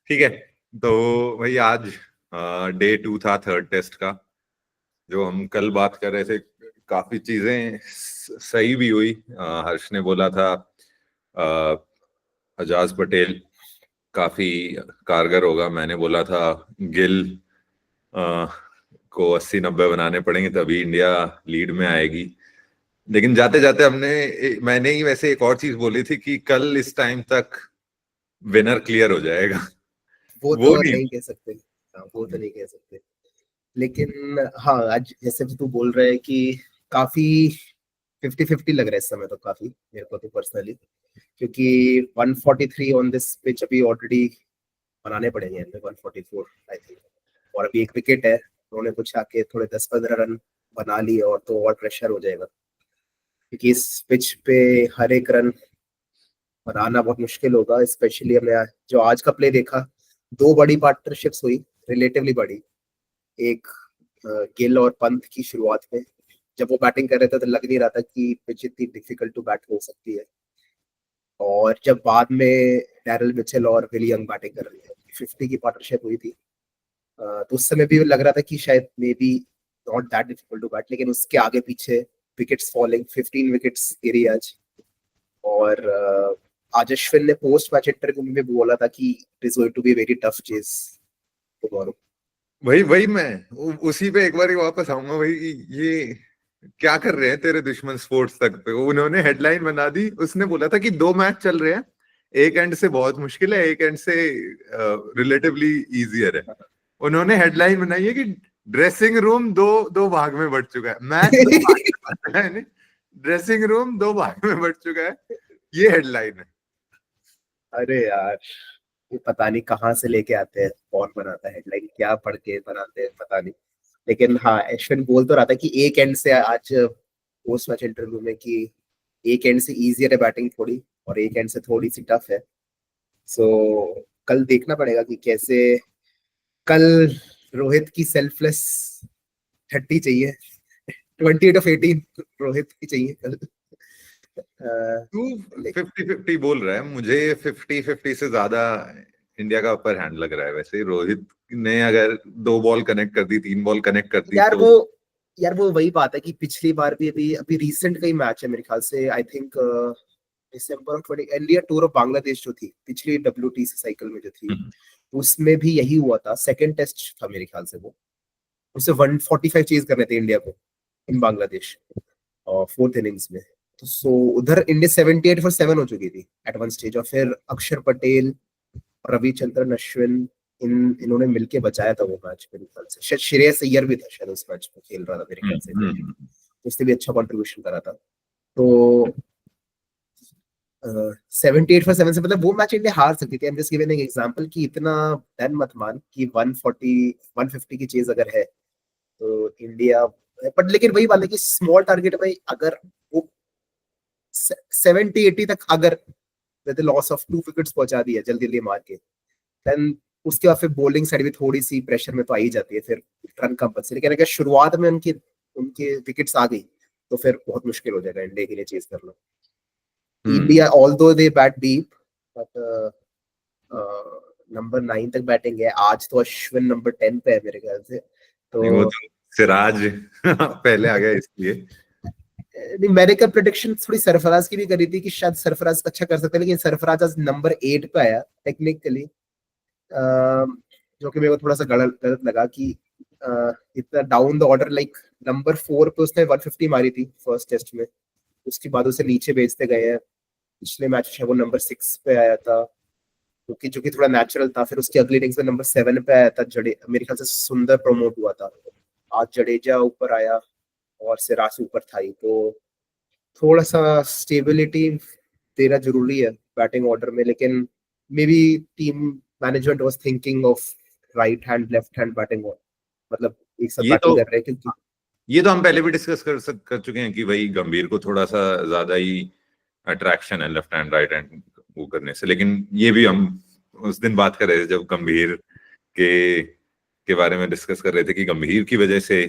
ठीक है, तो भाई आज डे 2 था थर्ड टेस्ट का। जो हम कल बात कर रहे थे, काफी चीजें सही भी हुई। हर्ष ने बोला था अजाज पटेल काफी कारगर होगा। मैंने बोला था गिल अ, को 80-90 बनाने पड़ेंगे तभी इंडिया लीड में आएगी। लेकिन जाते जाते मैंने ही वैसे एक और चीज बोली थी कि कल इस टाइम तक विनर क्लियर हो जाएगा। वो वो तो नहीं। नहीं कह सकते। हाँ, वो तो नहीं कह सकते। लेकिन हाँ, आज जैसे तू बोल रहा है कि काफी 50-50 लग रहा है इस समय, तो काफी मेरे को तो पर्सनली, क्योंकि 143 ऑन दिस पिच अभी ऑलरेडी बनाने पड़ेंगे हमें, 144 आई थिंक। और अभी एक विकेट है, उन्होंने कुछ आके थोड़े 10-15 रन बना लिए और तो और प्रेशर हो जाएगा, क्योंकि इस पिच पे हर एक रन बनाना बहुत मुश्किल होगा। स्पेशली हमने जो आज का प्ले देखा, दो बड़ी पार्टनरशिप्स हुई, रिलेटिवली बड़ी। एक गिल और पंत की शुरुआत में जब वो बैटिंग कर रहे थे तो लग नहीं रहा था कि पिच इतनी डिफिकल्ट टू बैट हो सकती है। और जब बाद में डैरल मिचेल और विली यंग बैटिंग कर रहे थे, 50 की पार्टनरशिप हुई थी, तो उस समय भी लग रहा था कि शायद maybe not that difficult to bat. लेकिन उसके आगे पीछे विकेट्स फॉलिंग, 15 विकेट्स गिरी आज। और आज अश्विन ने पोस्ट मैच इंटरव्यू में बोला था कि it is going to be very tough chase tomorrow. वही वही मैं उसी पे एक बार ही वापस आऊंगा भाई। ये क्या कर रहे हैं तेरे दुश्मन स्पोर्ट्स तक पे। उन्होंने हेडलाइन बना दी, उसने बोला था कि 2 मैच चल रहे हैं, एक एंड से बहुत मुश्किल है, एक एंड से रिलेटिवली इजियर है। उन्होंने हेडलाइन बनाई है कि ड्रेसिंग रूम दो दो भाग में बढ़ चुका है। मैच 2 भाग में है, ड्रेसिंग रूम 2 भाग में बढ़ चुका है। ये हेडलाइन है। अरे यार, ये पता नहीं कहाँ से लेके आते हैं, कौन बनाता है हेडलाइन, क्या पढ़ के बनाते हैं पता नहीं। लेकिन हाँ, अश्विन बोल तो रहा था कि एक एंड से आज पोस्ट मैच इंटरव्यू में कि एक एंड से इजियर है बैटिंग थोड़ी, और एक एंड से थोड़ी सी टफ है। सो कल देखना पड़ेगा कि कैसे। कल रोहित की सेल्फलेस 30 चाहिए, 28 of 18 रोहित की चाहिए कल। तू लेकिन 50-50 बोल रहा है, मुझे 50-50 से ज्यादा इंडिया का अपर हैंड लग रहा है। वैसे रोहित ने अगर 2 बॉल कनेक्ट कर दी, 3 बॉल कनेक्ट कर दी यार तो वो यार वो वही बात है कि पिछली बार भी अभी अभी रिसेंट का ही मैच है मेरे ख्याल से, I think December of 20 India tour of Bangladesh जो थी पिछली WTC साइकिल में जो थी, उसमें भी यही हुआ था। सेकंड टेस्ट था मेरे ख्याल से वो, उसे 145 चेज करने थे इंडिया को इन बांग्लादेश, और फोर्थ इनिंग्स में। तो सो उधर इंडिया 78 for 7 हो चुकी थी एट वन स्टेज, और फिर अक्षर पटेल, रविचंद्रन अश्विन, इन्होंने मिलके बचाया था वो मैच मेरे ख्याल से। शायद श्रेयस अय्यर भी था शायद उस मैच में खेल रहा था मेरे ख्याल से, उसने भी अच्छा कंट्रीब्यूशन करा था। तो 78 for 7 से मतलब वो मैच इंडिया हार सकती थी। I am just giving an example कि इतना डन मत मान कि 140 150 की चेज अगर है तो इंडिया। बट लेकिन वही बात है कि स्मॉल टारगेट में अगर वो 70-80 तक अगर विद लॉस ऑफ 2 विकेट्स पहुंचा दिया जल्दी जल्दी मार के, देन उसके बाद फिर बॉलिंग साइड भी थोड़ी सी प्रेशर में तो आ ही जाती है, फिर रन कंपल्सरी। लेकिन अगर शुरुआत में उनके उनके विकेट्स आ गई तो फिर बहुत मुश्किल हो जाएगा इंडिया के लिए चेज करना। India although they bat deep, but number 9 तक बैटिंग है आज। तो अश्विन नंबर 10 पे है मेरे ख्याल से। नहीं, वो तो तो सिराज पहले आ गया इसलिए। नहीं, मैंने कल प्रेडिक्शन थोड़ी सरफराज की भी करी थी कि शायद सरफराज अच्छा कर सकता है, लेकिन सरफराज आज नंबर 8 पे आया टेक्निकली, जो कि मेरे को थोड़ा सा गलत गलत लगा कि इतना down the order, like number 4 पे उसने 150 मारी थी फर्स्ट टेस्ट में, उसके बाद उसे नीचे भेजते गए हैं। पिछले मैच में वो नंबर 6 पे आया था, क्योंकि जो कि थोड़ा नेचुरल था। फिर उसकी अगली इनिंग्स में नंबर 7 पे आया था जडे, मेरे ख्याल से सुंदर प्रमोट हुआ था। आज जडेजा ऊपर आया और सिराज ऊपर था ही, तो थोड़ा सा स्टेबिलिटी देना जरूरी है बैटिंग ऑर्डर में। लेकिन may be team management was thinking of right hand left hand batting, मतलब एक साथ ये बैटिंग तो कर रहे हैं क्योंकि ये तो हम पहले भी डिस्कस कर चुके हैं कि भाई गंभीर को थोड़ा सा ज्यादा ही अट्रैक्शन है लेफ्ट हैंड राइट हैंड वो करने से। लेकिन ये भी हम उस दिन बात कर रहे थे जब गंभीर के बारे में डिस्कस कर रहे थे कि गंभीर की वजह से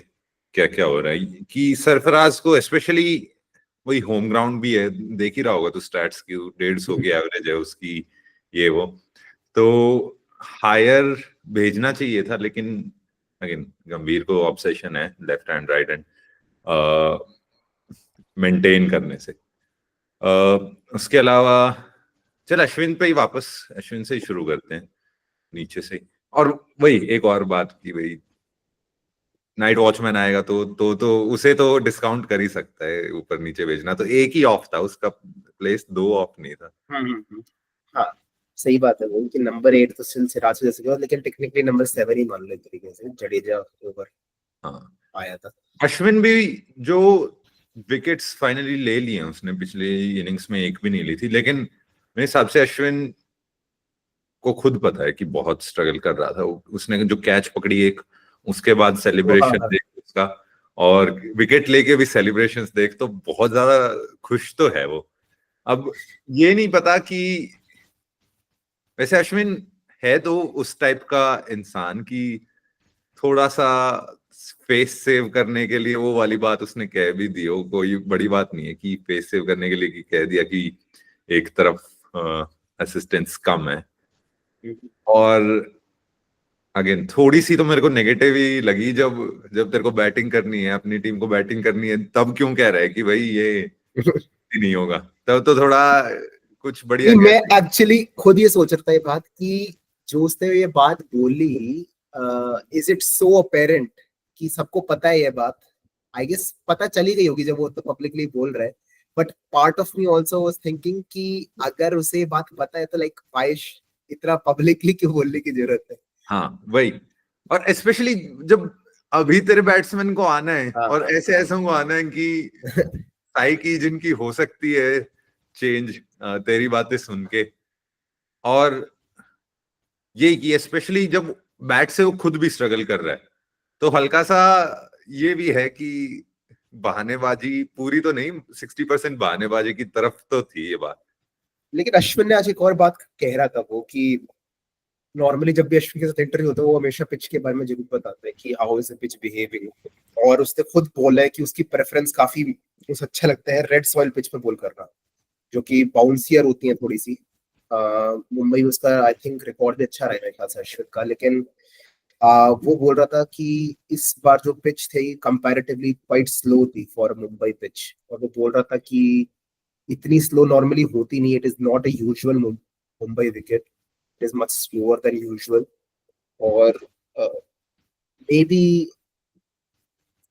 क्या क्या हो रहा है। कि सरफराज को स्पेशली, वही होम ग्राउंड भी है, देख ही रहा होगा तो स्टैट्स की 150 की एवरेज है उसकी, ये वो। तो हायर भेजना चाहिए था, लेकिन अगेन गंभीर को ऑब्सेशन है left hand right hand maintain करने से। उसके अलावा चल अश्विन पे ही वापस, अश्विन से ही शुरू करते हैं नीचे से। और वही एक और बात की, वही नाइट वॉचमैन आएगा तो उसे तो डिस्काउंट कर ही सकता है ऊपर नीचे भेजना, तो एक ही ऑफ था उसका प्लेस, 2 ऑफ नहीं था। हाँ सही बात है वो कि नंबर 8 तो स्टिल सिराज जैसे के बाद, लेकिन टेक्निकली नंबर 7 ही मान लो एक तरीके से, जडेजा ओवर हाँ आया था। अश्विन भी जो विकेट्स फाइनली ले लिए हैं उसने, पिछले इनिंग्स में एक भी नहीं ली थी, लेकिन मेरे हिसाब से अश्विन को खुद पता है कि बहुत स्ट्रगल कर रहा था वो। उसने जो कैच पकड़ी एक, उसके बाद सेलिब्रेशन हाँ। देख उसका, और विकेट लेके भी सेलिब्रेशंस देख, तो बहुत ज्यादा खुश तो है वो। अब ये नहीं पता कि वैसे अश्विन है तो उस टाइप का इंसान की थोड़ा सा फेस सेव करने के लिए वो वाली बात उसने कह भी दी हो, कोई बड़ी बात नहीं है कि फेस सेव करने के लिए कि कह दिया कि एक तरफ असिस्टेंस कम है। और अगेन थोड़ी सी तो मेरे को नेगेटिव ही लगी, जब जब तेरे को बैटिंग करनी है, अपनी टीम को बैटिंग करनी है, तब क्यों कह रहा है कि भाई ये नहीं होगा, तब तो थोड़ा कुछ बढ़िया नहीं, मैं कह। एक्चुअली खुद ये सोच रहा था ये बात कि जो उसने ये बात बोली, इज इट सो अपेरेंट कि सबको पता है ये बात? आई गेस पता चली गई होगी जब वो तो पब्लिकली बोल रहा है, but part of me also was thinking कि अगर उसे ये बात पता है तो लाइक वाइश इतना पब्लिकली क्यों बोलने की जरूरत है? हाँ वही, और स्पेशली जब अभी तेरे बैट्समैन को आना है हाँ और हाँ ऐसे ऐसा को आना है कि साई की जिनकी हो सकती है चेंज तेरी बातें सुन के, और ये कि स्पेशली जब बैट से वो खुद भी स्ट्रगल कर रहा है, तो हल्का सा ये भी है कि बहानेबाजी पूरी तो नहीं, 60% बहानेबाजी की तरफ तो थी ये बात। लेकिन अश्विन ने आज एक और बात कह रहा था वो कि नॉर्मली जब भी अश्विन के साथ इंटरव्यू होता है वो हमेशा पिच के बारे में जरूर बताता है कि how is the pitch behaving, और उसने खुद बोला है कि उसकी प्रेफरेंस काफी उसे अच्छा लगता है रेड सॉइल पिच पे बॉल करना, जो कि बाउंसियर होती है थोड़ी सी। मुंबई में उसका आई थिंक रिकॉर्ड भी अच्छा रहा है मेरे ख्याल से अश्विन का, लेकिन वो बोल रहा था कि इस बार जो पिच थी कंपैरेटिवली क्वाइट स्लो थी फॉर मुंबई पिच, और वो बोल रहा था कि इतनी स्लो नॉर्मली होती नहीं, it is not a usual Mumbai wicket, it is much slower than usual. और may be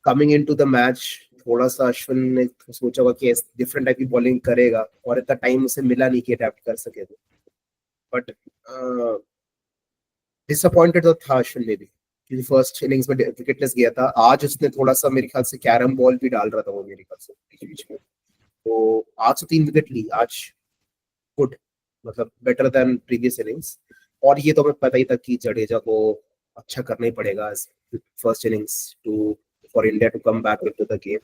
coming into the match थोड़ा सा अश्विन ने सोचा होगा कि डिफरेंट टाइप की बॉलिंग करेगा, और इतना टाइम उसे मिला नहीं कि अडेप्ट कर सके, बट डिसअपॉइंटेड तो था अश्विन में भी, क्योंकि फर्स्ट इनिंग्स में विकेटलेस गया था। आज उसने थोड़ा सा मेरे ख्याल से कैरम बॉल भी डाल रहा था वो मेरे ख्याल से बीच बीच में, तो आज तो 3 विकेट ली आज, गुड, मतलब बेटर देन प्रीवियस इनिंग्स। और ये तो हमें पता ही था कि जडेजा को अच्छा करना ही पड़ेगा first innings too for India to come back into the game.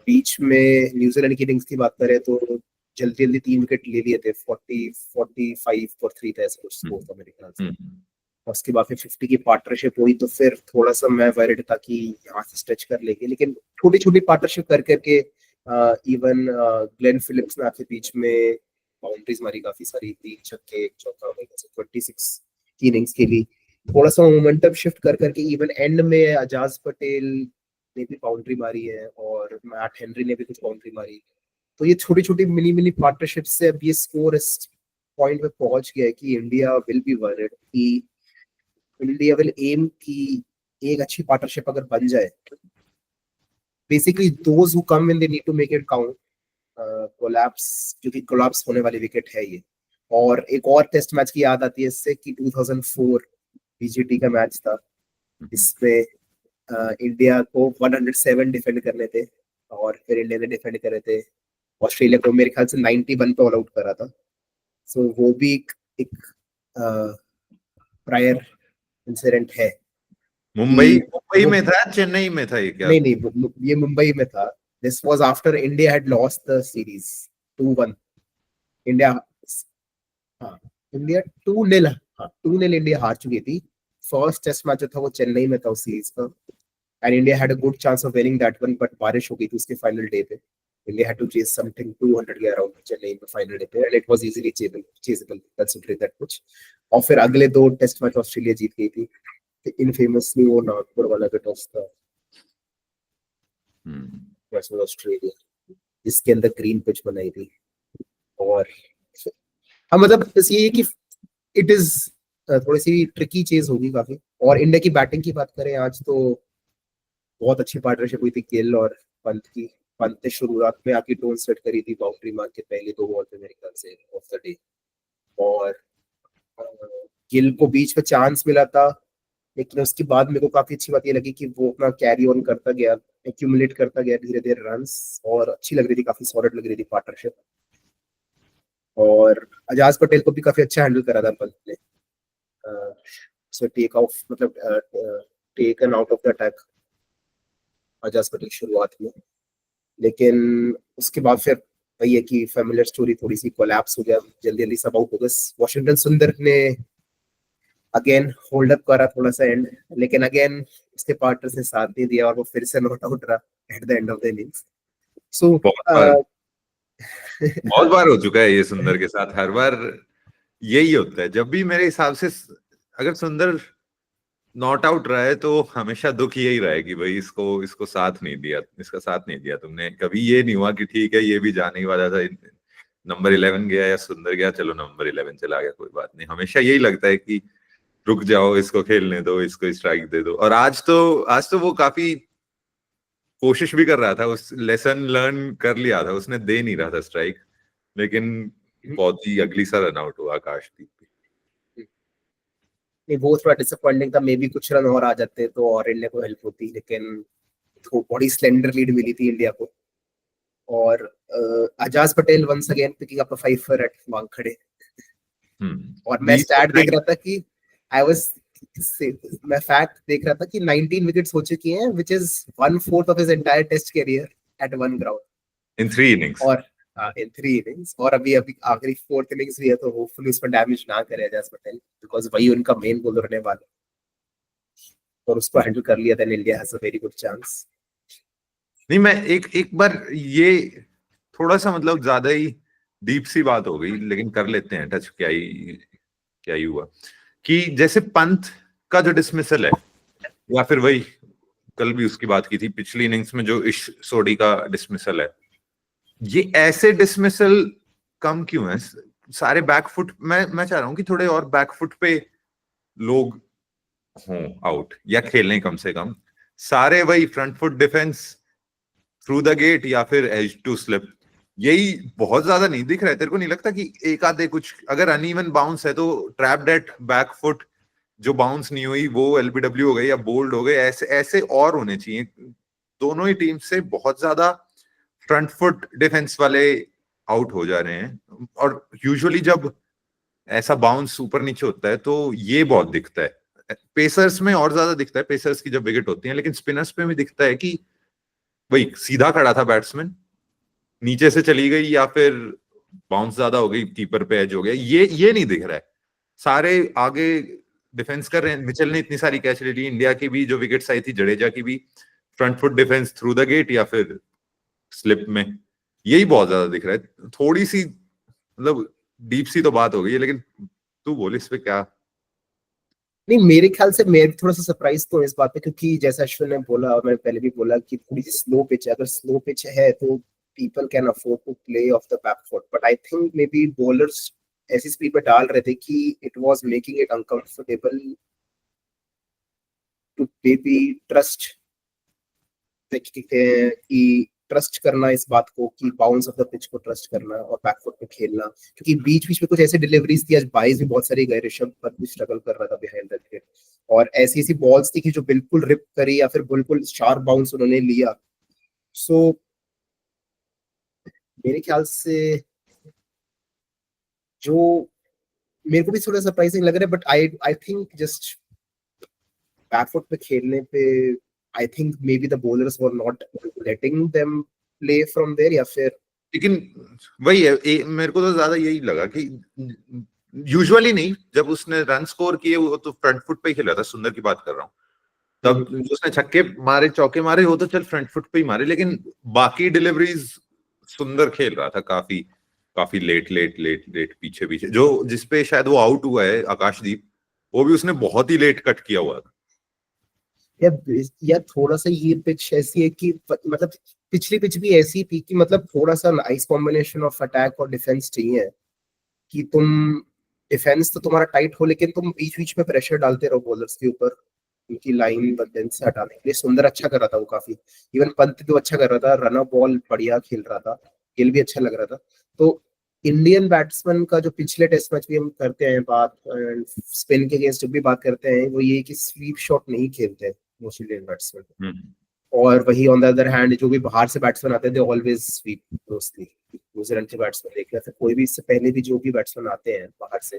बीच में न्यूजीलैंड की इनिंग्स की बात करें तो जल्दी जल्दी 3 विकेट ले लिए थे, 40-45 फॉर 3 था ऐसा कुछ स्कोर था मेरे ख्याल से। और उसके बाद फिर 50 की पार्टनरशिप हुई, तो फिर थोड़ा सा मैं वरीड था कि यहाँ से स्ट्रेच कर लेंगे, लेकिन छोटी छोटी पार्टनरशिप कर करके इवन ग्लेन फिलिप्स ने आके बीच में बाउंड्रीज मारी काफी सारी, 3 छक्के 1 चौका, 26 की इनिंग्स के लिए थोड़ा सा मोमेंटम शिफ्ट कर करके इवन एंड में अजाज पटेल ने भी बाउंड्री मारी है और मैट हेनरी ने भी कुछ बाउंड्री मारी। तो ये छोटी छोटी मिनी मिनी पार्टनरशिप से अब ये स्कोर इस पॉइंट पे पहुंच गया है कि इंडिया विल बी वरीड कि इंडिया विल एम की एक अच्छी पार्टनरशिप अगर बन जाए, basically those who come when they need to make it count, collapse, क्योंकि कोलैप्स होने वाली विकेट है ये। और एक और टेस्ट मैच की याद आती है इससे कि 2004 बीजीटी का मैच था, इसमें इंडिया को 107 डिफेंड करने थे, और फिर इंडिया ने डिफेंड करे थे ऑस्ट्रेलिया को मेरे ख्याल से 91 पे ऑल आउट करा था। सो वो भी एक प्रायर इंसिडेंट है मुंबई कि मुंबई वो, में था, चेन्नई में था ये क्या? नहीं नहीं ये मुंबई में था। This was after India had lost the series 2-1। India, हाँ, इंडिया 2-0, हाँ 2-0 इंडिया हार चुकी थी। फर्स्ट टेस्ट मैच जो था वो चेन्नई में था उस सीरीज का, and India had a good chance of winning that one, but बारिश हो गई थी उसके फाइनल डे पे। India had to chase something 200 के अराउंड चेन्नई में फाइनल डे पे, and it was easily chasable considering that pitch. और फिर अगले 2 टेस्ट मैच ऑस्ट्रेलिया जीत गई थी, इनफेमसली वो नागपुर वाला जो टॉस था वर्सेस ऑस्ट्रेलिया, जिसके अंदर ग्रीन पिच बनाई थी। और हाँ मतलब बस ये है कि इट इज थोड़ी सी ट्रिकी चीज होगी काफी। और इंडिया की बैटिंग की बात करें, आज तो बहुत अच्छी पार्टनरशिप हुई थी गिल और पंत की। पंत ने शुरुआत में आके टोन सेट करी थी बाउंड्री मार के पहले 2 बॉल पे मेरे ख्याल से ऑफ द डे, और गिल को बीच में चांस मिला था, लेकिन उसके बाद मेरे को काफी अच्छी बात ये लगी कि वो अपना कैरी ऑन करता गया, एक्यूमुलेट करता गया धीरे धीरे रन्स, और अच्छी लग रही थी, काफी सॉलिड लग रही थी पार्टनरशिप। और अजाज पटेल को भी काफी अच्छा हैंडल करा था पंत ने, सो टेक ऑफ मतलब taken out of the attack Ajaz Patel शुरुआत में। लेकिन उसके बाद फिर वही है कि फैमिलियर स्टोरी थोड़ी सी कोलैप्स हो गया, जल्दी जल्दी सब आउट हो गए। वॉशिंगटन सुंदर ने अगेन होल्ड अप करा थोड़ा सा एंड, लेकिन अगेन उसके पार्टनर्स ने साथ नहीं दिया और वो फिर से नॉट आउट रहा at the end of the innings. So बहुत बार हो चुका है ये सुंदर के साथ, हर बार यही होता है। जब भी मेरे हिसाब से अगर सुंदर नॉट आउट रहा है तो हमेशा दुख यही रहा है कि भाई इसको साथ नहीं दिया, इसका साथ नहीं दिया तुमने। कभी ये नहीं हुआ कि ठीक है ये भी जाने ही वाला था, नंबर 11 गया या सुंदर गया, चलो नंबर 11 चला गया, कोई बात नहीं। हमेशा यही लगता है कि रुक जाओ, इसको खेलने दो, इसको स्ट्राइक दे दो। और आज तो वो काफी कोशिश भी कर रहा था, उस लेसन लर्न कर लिया था उसने, दे नहीं रहा था स्ट्राइक, लेकिन बहुत ही अगली सा रन आउट हुआ आकाशदीप पे। नहीं वो थोड़ा डिसअपॉइंटिंग था, मे बी कुछ रन और आ जाते तो और इंडिया को हेल्प होती, लेकिन तो बड़ी स्लेंडर लीड मिली थी इंडिया को। और Ajaz Patel once again picking up a 5 at Wankhede. और मैं स्टैट देख रहा था कि मैं फैक्ट देख रहा था कि 19 विकेट्स हो चुकी हैं, which is 1/4 of his entire test career at one ground in 3 innings. और इन 3 इनिंग्स, और अभी आखिरी 4th इनिंग्स भी है, तो होपफुली उसमें डैमेज ना करे अजाज पटेल, बिकॉज वही उनका मेन बॉलर रहने वाला, और उसको हैंडल कर लिया, then India has a very good chance. नहीं, मैं एक बार ये थोड़ा सा मतलब ज्यादा ही डीप सी बात हो गई, लेकिन कर लेते हैं टच। क्या ही हुआ कि जैसे पंत का जो डिसमिसल है, या फिर वही कल भी उसकी बात की थी पिछली इनिंग्स में जो इश सोडी का डिसमिसल है, ये ऐसे डिसमिसल कम क्यों है? सारे बैकफुट, मैं चाह रहा हूं कि थोड़े और बैकफुट पे लोग हों आउट, या खेलें कम से कम। सारे वही front foot defence through the gate या फिर एज टू स्लिप, यही बहुत ज्यादा नहीं दिख रहा है। तेरे को नहीं लगता कि एक आधे कुछ, अगर अनइवन बाउंस है तो ट्रैप्ड एट बैक फुट जो बाउंस नहीं हुई वो एलबीडब्ल्यू हो गई या बोल्ड हो गए, ऐसे ऐसे और होने चाहिए। दोनों ही टीम से बहुत ज्यादा फ्रंट फुट डिफेंस वाले आउट हो जा रहे हैं, और यूजुअली जब ऐसा बाउंस ऊपर नीचे होता है तो ये बहुत दिखता है। पेसर्स में और ज्यादा दिखता है, पेसर्स की जब विकेट होती है, लेकिन स्पिनर्स पे भी दिखता है कि वही सीधा खड़ा था बैट्समैन, नीचे से चली गई या फिर बाउंस ज्यादा हो गई, कीपर पे एज हो गया, ये नहीं दिख रहा है। सारे आगे डिफेंस कर रहे हैं। मिचेल ने इतनी सारी कैच ले ली, इंडिया की भी जो विकेट्स आई थी, जडेजा की भी, front foot defence through the gate या फिर स्लिप में, यही बहुत ज्यादा दिख रहा है। थोड़ी सी मतलब डीप सी तो बात हो गई है, लेकिन तू बोल इस पे क्या? नहीं मेरे ख्याल से मैं भी थोड़ा सा सरप्राइज तो इस बात पे, क्योंकि जैसा अश्विन ने बोला और मैंने पहले भी बोला कि थोड़ी सी स्लो पिच है, अगर स्लो पिच है तो people can afford to play off the back foot, but I think maybe bowlers ऐसी स्पीड में डाल रहे थे कि it was making it uncomfortable to maybe trust, कि ट्रस्ट करना इस बात को, कि बाउंस ऑफ द पिच को ट्रस्ट करना और बैकफुट पे खेलना। क्योंकि बीच बीच में कुछ ऐसे डिलीवरीज थी, आज बाइज भी बहुत सारी गए, ऋषभ पर भी स्ट्रगल कर रहा था बिहाइंड द विकेट, और ऐसी ऐसी बॉल्स थी कि जो बिल्कुल रिप करी या फिर बिल्कुल शार्प बाउंस उन्होंने लिया। सो मेरे ख्याल से जो मेरे को भी थोड़ा सरप्राइजिंग लग रहा है, but I think just back foot पे खेलने पे I think maybe the bowlers were not letting them play from there, या फिर लेकिन वही है, मेरे को तो ज्यादा यही लगा कि यूजुअली नहीं, जब उसने रन स्कोर किए वो तो फ्रंट फुट पे ही खेला था, सुंदर की बात कर रहा हूँ, तब उसने छक्के मारे चौके मारे वो तो चल फ्रंट फुट पे ही मारे, लेकिन बाकी डिलीवरीज सुंदर खेल रहा था काफी। काफी लेट पीछे पीछे, जो जिसपे शायद वो आउट हुआ है आकाशदीप, वो भी उसने बहुत ही लेट कट किया हुआ था। या थोड़ा सा ये पिच ऐसी है कि मतलब पिछली पिच भी ऐसी थी कि मतलब थोड़ा सा नाइस कॉम्बिनेशन ऑफ अटैक और डिफेंस चाहिए, कि तुम डिफेंस तो तुम्हारा टाइट हो लेकिन तुम बीच बीच में प्रेशर डालते रहो बॉलर्स के ऊपर, उनकी लाइन बदन से हटाने के लिए। सुंदर अच्छा कर रहा था वो काफी, इवन पंत भी अच्छा कर रहा था, रन बॉल बढ़िया खेल रहा था, गिल भी अच्छा लग रहा था। तो इंडियन बैट्समैन का जो पिछले टेस्ट मैच भी हम करते हैं बात, स्पिन के अगेंस्ट जब भी बात करते हैं, वो ये कि स्वीप शॉट नहीं खेलते मोस्ट इंडियन बैट्समैन। और वही ऑन द अदर हैंड जो भी बाहर से बैट्समैन आते हैं they always sweep mostly. New Zealand के बैट्समैन देख रहे थे, कोई भी इससे पहले भी जो भी बैट्समैन आते हैं बाहर से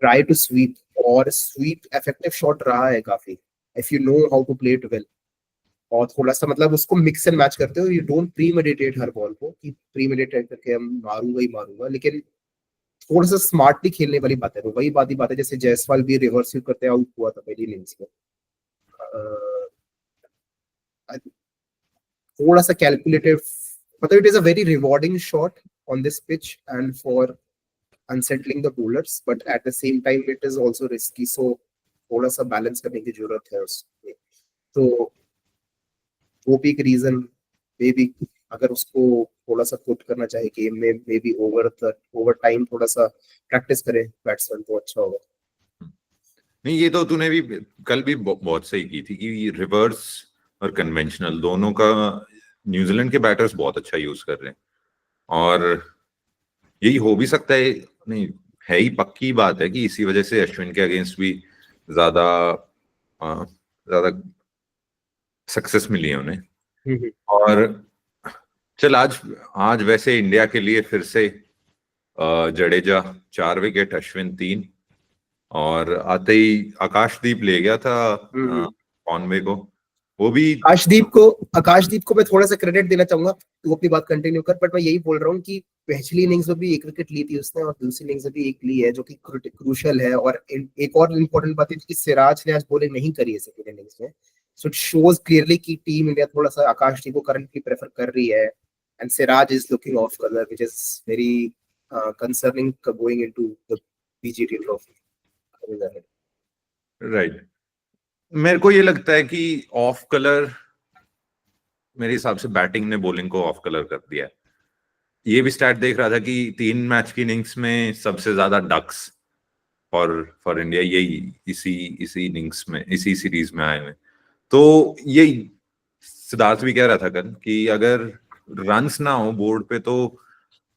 ट्राई टू स्वीप, और स्वीप इफेक्टिव शॉट रहा है काफी if you know how to play it well. और थोड़ा सा मतलब उसको मिक्स एंड मैच करते हो, यू डोंट प्रीमेडिटेट हर बॉल को कि प्रीमेडिटेट करके हम मारूंगा ही मारूंगा, लेकिन थोड़ा सा स्मार्टली खेलने वाली बात है। तो वही बात है जैसे जायसवाल भी रिवर्स स्वीप करते आउट हुआ था पहली इनिंग्स में। थोड़ा सा कैलकुलेटिव, मतलब it is a very rewarding shot on this pitch and for unsettling the bowlers, but at the same time it is also risky, so थोड़ा सा बैलेंस करने की जरूरत है उसमें। तो वो भी एक रीजन मे बी, अगर उसको थोड़ा सा पुट करना चाहे गेम में, मे बी ओवर टाइम थोड़ा सा प्रैक्टिस करे बैट्समैन तो अच्छा होगा। नहीं, ये तो तूने भी कल भी बहुत सही की थी कि रिवर्स और कन्वेंशनल दोनों का न्यूजीलैंड के बैटर्स बहुत अच्छा यूज कर रहे हैं, और यही हो भी सकता है, नहीं है ही पक्की बात है कि इसी वजह से अश्विन के अगेंस्ट भी ज्यादा ज्यादा सक्सेस मिली है उन्हें। और चल आज आज वैसे इंडिया के लिए फिर से जडेजा 4 विकेट, अश्विन 3, और आते ही आकाशदीप ले गया था कॉनवे को, वो भी। आकाशदीप को मैं थोड़ा सा क्रेडिट देना चाहूंगा, तू अपनी बात कंटिन्यू कर, बट मैं यही बोल रहा हूँ कि पहली इनिंग्स में भी 1 विकेट ली थी उसने, और दूसरी इनिंग्स में भी 1 ली है, जो कि क्रूशियल है। और एक और इम्पोर्टेंट बात है कि सिराज ने आज बॉलिंग नहीं करी है सेकंड इनिंग्स में, सो इट शोज क्लियरली कि टीम इंडिया थोड़ा सा आकाशदीप को करंटली प्रेफर कर रही है, and Siraj is looking of colour which is very concerning going into the BGT trophy. Right, मेरे को ये लगता है कि ऑफ कलर, मेरे हिसाब से बैटिंग ने बॉलिंग को ऑफ कलर कर दिया है। ये भी स्टैट देख रहा था कि 3 मैच की इनिंग्स में सबसे ज्यादा डक्स फॉर इंडिया यही इसी इनिंग्स में, इसी सीरीज में आए हुए। तो यही सिद्धार्थ भी कह रहा था कल कि अगर रन्स ना हो बोर्ड पे तो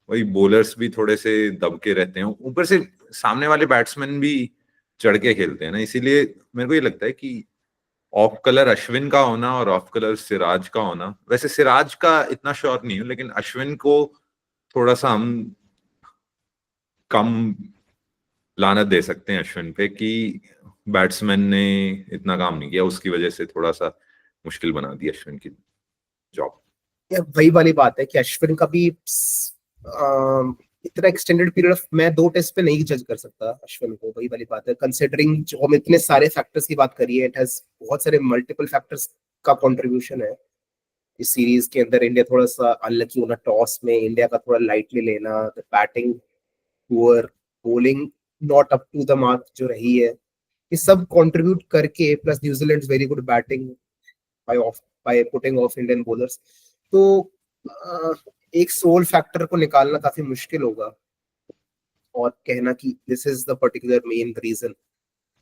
वही बॉलर्स भी थोड़े से दबके रहते हैं, ऊपर से सामने वाले बैट्समैन भी चढ़ के खेलते हैं ना, इसीलिए मेरे को ये लगता है कि ऑफ कलर अश्विन का होना और ऑफ कलर सिराज का होना, वैसे सिराज का इतना श्योर नहीं हूं, लेकिन अश्विन को थोड़ा सा हम कम लानत दे सकते हैं अश्विन पे कि बैट्समैन ने इतना काम नहीं किया, उसकी वजह से थोड़ा सा मुश्किल बना दी अश्विन की जॉब। वही वाली बात है कि अश्विन का भी इतना एक्सटेंडेड पीरियड ऑफ, मैं 2 टेस्ट पे नहीं जज कर सकता अश्विन को। वही वाली बात है, कंसिडरिंग जो हम इतने सारे फैक्टर्स की बात करी है, इट हैज बहुत सारे मल्टीपल फैक्टर्स का कंट्रीब्यूशन है इस सीरीज के अंदर। इंडिया थोड़ा सा अनलकी होना टॉस में, इंडिया का थोड़ा लाइटली लेना, the batting poor, bowling not up to the mark जो रही है, ये सब कंट्रीब्यूट करके, plus New Zealand very good batting by putting off Indian bowlers. तो एक सोल फैक्टर को निकालना काफी मुश्किल होगा, और कहना कि this is the particular main reason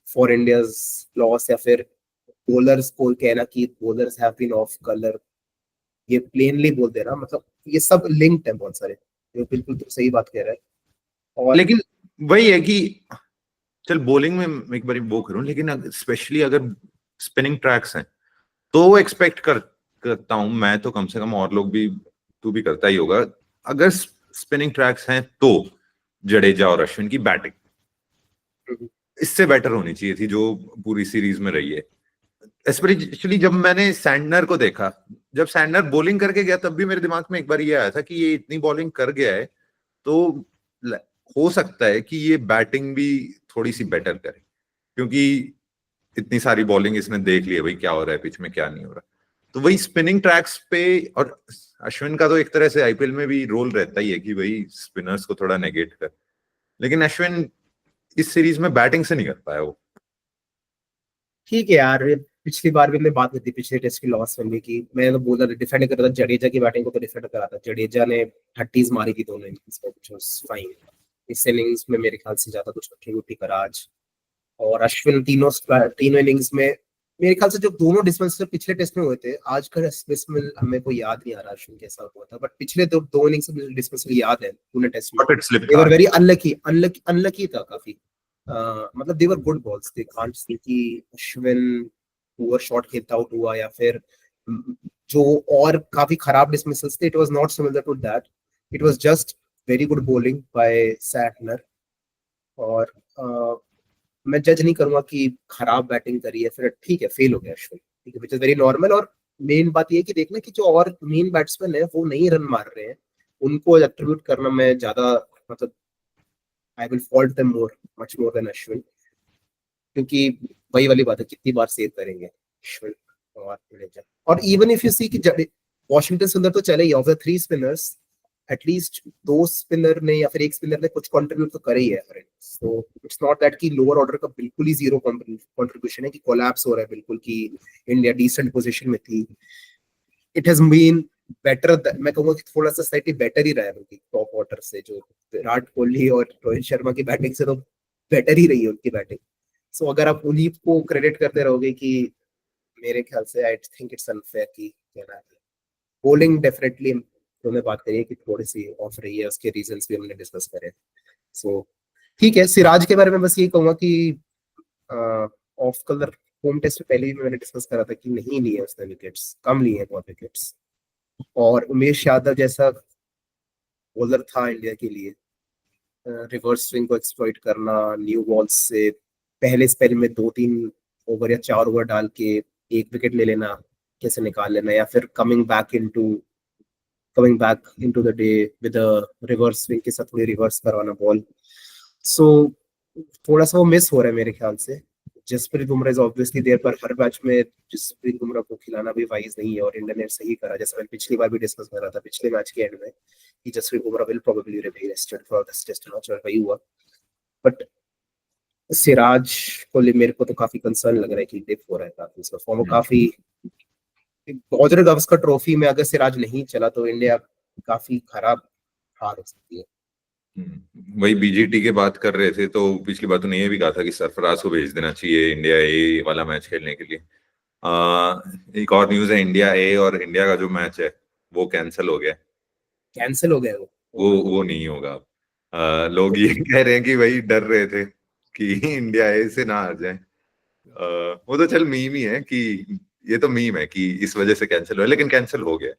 for India's loss, या फिर बॉलर्स को कहना कि bowlers have been off colour, ये प्लेनली बोल देना, मतलब ये सब लिंक्ड है बहुत सारे। ये बिल्कुल तो सही बात कह रहा है। और लेकिन वही है कि चल बॉलिंग में एक बार वो करूं, लेकिन स्पेशली अगर स्पिनिंग ट्रैक्स हैं तो एक्सपेक्ट करता हूं मैं तो, कम से कम और लोग भी, तू भी करता ही होगा, अगर स्पिनिंग ट्रैक्स हैं तो जडेजा और अश्विन की बैटिंग इससे बेटर होनी चाहिए थी जो पूरी सीरीज में रही है। स्पेशली जब मैंने सैंडनर को देखा, जब सैंडनर बॉलिंग करके गया तब भी मेरे दिमाग में एक बार ये आया था कि ये इतनी बॉलिंग कर गया है तो हो सकता है कि ये बैटिंग भी थोड़ी सी बेटर करे, क्योंकि इतनी सारी बॉलिंग इसने देख ली है भाई क्या हो रहा है पिच में क्या नहीं हो रहा। तो वही स्पिनिंग ट्रैक्स पे, और अश्विन का तो एक तरह से आईपीएल में भी रोल रहता ही है कि वही स्पिनर्स को थोड़ा नेगेट कर, लेकिन अश्विन इस सीरीज में बैटिंग से नहीं कर पाया वो। ठीक है यार, ये पिछली बार भी हमने बात की थी पिछले टेस्ट की लॉस में भी, कि मैंने तो बोला डिफेंड कर रहा था जडेजा की बैटिंग को, तो डिफेंड करा था। जडेजा ने 30s मारी थी दोनों इनिंग्स में, which was fine। इस इनिंग्स में मेरे ख्याल से ज्यादा कुछ कंट्रीब्यूट करा आज। और अश्विन तीनों इनिंग्स में मेरे ख्याल से जो दोनों डिस्मिसल पिछले टेस्ट में हुए थे, आज का डिस्मिसल हमें को याद नहीं आ रहा अश्विन कैसा हुआ था, बट पिछले दो इनिंग्स में डिस्मिसल याद है पूरे टेस्ट में। But it slip they were very unlucky था काफी। मतलब they were good balls, they can't say कि Ashwin poor shot hit out हुआ या फिर जो और काफी खराब डिसमिसल्स थे, it was not similar to that. It was just very good bowling by Santner. और मैं जज नहीं करूंगा कि खराब बैटिंग करी है फिर, ठीक है फेल हो गया अश्विन, ठीक है, विच इज वेरी नॉर्मल। और मेन बात ये है कि देखना कि जो और मेन बैट्समैन है वो नहीं रन मार रहे हैं, उनको एट्रीब्यूट करना मैं ज्यादा, मतलब I will fault them more, much more than Ashwin. क्योंकि वही वाली बात है, कितनी बार सेव करेंगे अश्विन और जडेजा। और इवन इफ यू सी कि वॉशिंगटन सुंदर तो चले ही, of the 3 spinners at least 2 spinner ने या फिर एक स्पिनर ने कुछ कंट्रीब्यूट तो करे ही है। सो इट्स नॉट दैट कि लोअर ऑर्डर का बिल्कुल ही जीरो कंट्रीब्यूशन है, कि कोलैप्स हो रहा है बिल्कुल, कि इंडिया डिसेंट पोजीशन में थी। इट हैज बीन बेटर, मैं कहूंगा कि थोड़ा सा स्लाइटली बेटर ही रहा है बल्कि टॉप ऑर्डर से। जो विराट कोहली और रोहित शर्मा की बैटिंग से तो बेटर ही रही है उनकी बैटिंग। सो अगर आप उन्हीं को क्रेडिट करते रहोगे, कि मेरे ख्याल से आई थिंक इट्स अनफेयर कि कहना है। बॉलिंग डेफिनेटली हमने बात करी है कि थोड़ी सी ऑफ रही है, उसके रीजंस भी हमने डिस्कस करे। सो ठीक है, सिराज के बारे में बस ये कहूंगा कि ऑफ कलर होम टेस्ट में पहले भी मैंने डिस्कस करा था कि नहीं लिए उसने विकेट्स, कम लिए हैं बहुत विकेट्स। और उमेश यादव जैसा बॉलर था इंडिया के लिए, रिवर्स स्विंग को एक्सप्लॉइट करना, न्यू बॉल्स से पहले स्पेल में 2-3 ओवर या 4 ओवर डाल के एक विकेट ले लेना, कैसे निकाल लेना, या फिर coming back into the day with reverse swing के साथ थोड़ी रिवर्स करवाना बॉल। सो थोड़ा सा वो मिस हो रहा है मेरे ख्याल से। Jasprit Bumrah is obviously there, पर हर मैच में जसप्रीत बुमराह को खिलाना भी वाइज नहीं है, और इंडिया ने सही करा, जैसे मैंने पिछली बार भी डिस्कस कर रहा था पिछले मैच के एंड में, कि Jasprit Bumrah will probably remain rested for this test match, और वही हुआ। बट सिराज को मेरे को तो काफी कंसर्न लग रहा है कि डिप हो रहा है काफी इसका फॉर्म, काफी रॉजर गावस्कर ट्रॉफी में अगर सिराज नहीं चला तो इंडिया काफी खराब हार हो सकती है। वही बीजीटी के बात कर रहे थे, तो पिछली बार उन्होंने ये भी कहा था कि सरफराज को भेज देना चाहिए इंडिया ए वाला मैच खेलने के लिए। एक और न्यूज है, इंडिया ए और इंडिया का जो मैच है वो कैंसिल हो गया। कैंसिल हो गया वो नहीं होगा। लोग ये कह रहे हैं कि वही डर रहे थे कि इंडिया ए से ना हार जाए। वो तो चल मीम ही है, कि ये तो मीम है कि इस वजह से कैंसिल हुआ, लेकिन कैंसिल हो गया।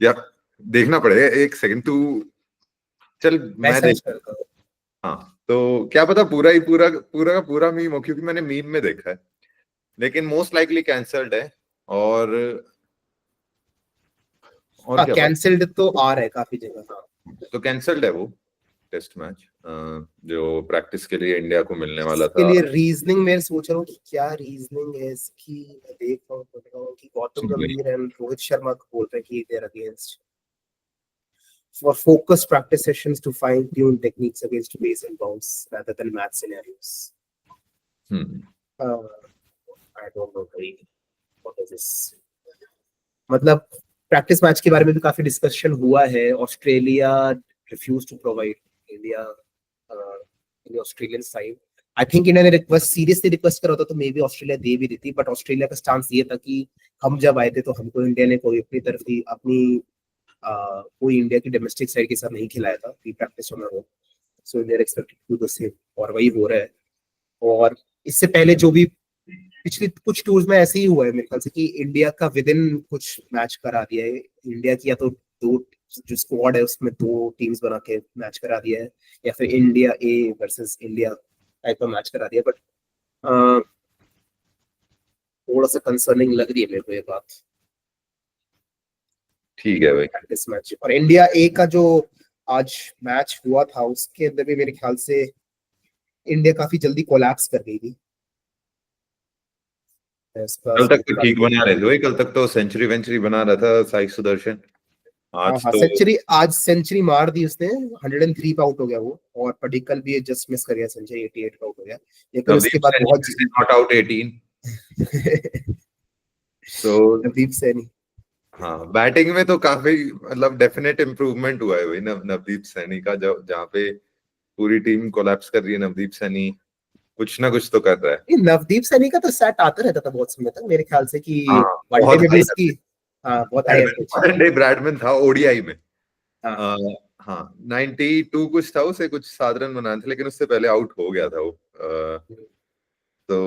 यार देखना पड़ेगा, एक सेकंड तू चल मैं सर्च देख। करता हूँ। हाँ तो क्या पता पूरा ही पूरा का पूरा मीम हो, क्योंकि मैंने मीम में देखा है, लेकिन मोस्ट लाइकली कैंसल्ड है। और हाँ क्या बात, कैंसिल्ड तो आ रहा है काफी जगह। हाँ तो कैंसल्ड है वो टेस्ट मैच जो प्रैक्टिस के लिए इंडिया को मिलने वाला इसके था। लिए रीजनिंग मैं सोच रहा हूँ कि क्या रीजनिंग है इसकी। मैं देख रहा हूँ कि गौतम गंभीर एंड रोहित शर्मा को बोल रहे हैं कि they're against for focused practice sessions to fine tune techniques against base and bounce rather than match scenarios. I don't know really what is this. मतलब प्रैक्टिस मैच के बारे में भी काफी डिस्कशन हुआ है। Australia refuse to provide India in Australian side. I think India ने request seriously request करा था तो मे बी ऑस्ट्रेलिया दे भी देती, बट ऑस्ट्रेलिया का स्टांस ये था कि हम जब आए थे तो हमको इंडिया ने कोई अपनी तरफ की कोई इंडिया की डोमेस्टिक साइड के साथ नहीं खिलाया था प्री प्रैक्टिस में हो। So India expected to do the same, और वही हो रहा है। और इससे पहले जो भी पिछले कुछ टूर्स में ऐसे ही हुआ है मेरे ख्याल से, कि इंडिया का विद इन कुछ मैच करा दिया है इंडिया की, या तो दो जो स्क्वाड है उसमें 2 टीम्स बना के मैच करा दिया है, या फिर India A versus India type का मैच करा दिया। बट थोड़ा सा कंसर्निंग लग रही है मेरे को ये बात। ठीक है भाई। प्रैक्टिस मैच और इंडिया ए का जो आज मैच हुआ था उसके अंदर भी मेरे ख्याल से इंडिया काफी जल्दी कोलैप्स कर गई थी। इसका कल तक तो काफी ठीक बना रहे थे भाई, कल तक तो सेंचुरी वेंचुरी बना रहा था साई सुदर्शन। हाँ आज हाँ, तो सेंचुरी, आज सेंचुरी मार दी उसने, 103 पे आउट हो गया वो, और पडिक्कल भी जस्ट मिस कर गया सेंचुरी, 88 पे आउट हो गया, लेकिन उसके नवदीप बाद बहुत सैनी नॉट आउट 18। तो नवदीप सैनी। हाँ, बैटिंग में तो काफी मतलब डेफिनेट इम्प्रूवमेंट हुआ है भाई नवदीप सैनी का, जो जहाँ पे पूरी टीम कोलैप्स कर रही है, नवदीप सैनी कुछ ना कुछ तो कर रहा है। ये नवदीप सैनी का तो सेट आता रहता था बहुत समय तक मेरे ख्याल से, कि हाँ, वनडे बहुत में भी हाई। उसकी, हाँ बहुत हाई एवरेज। वनडे ब्रैडमैन था ओडीआई में। हाँ आ, हाँ 92 कुछ था, उसे कुछ 7 रन बनाए थे, लेकिन उससे पहले आउट हो गया था वो। तो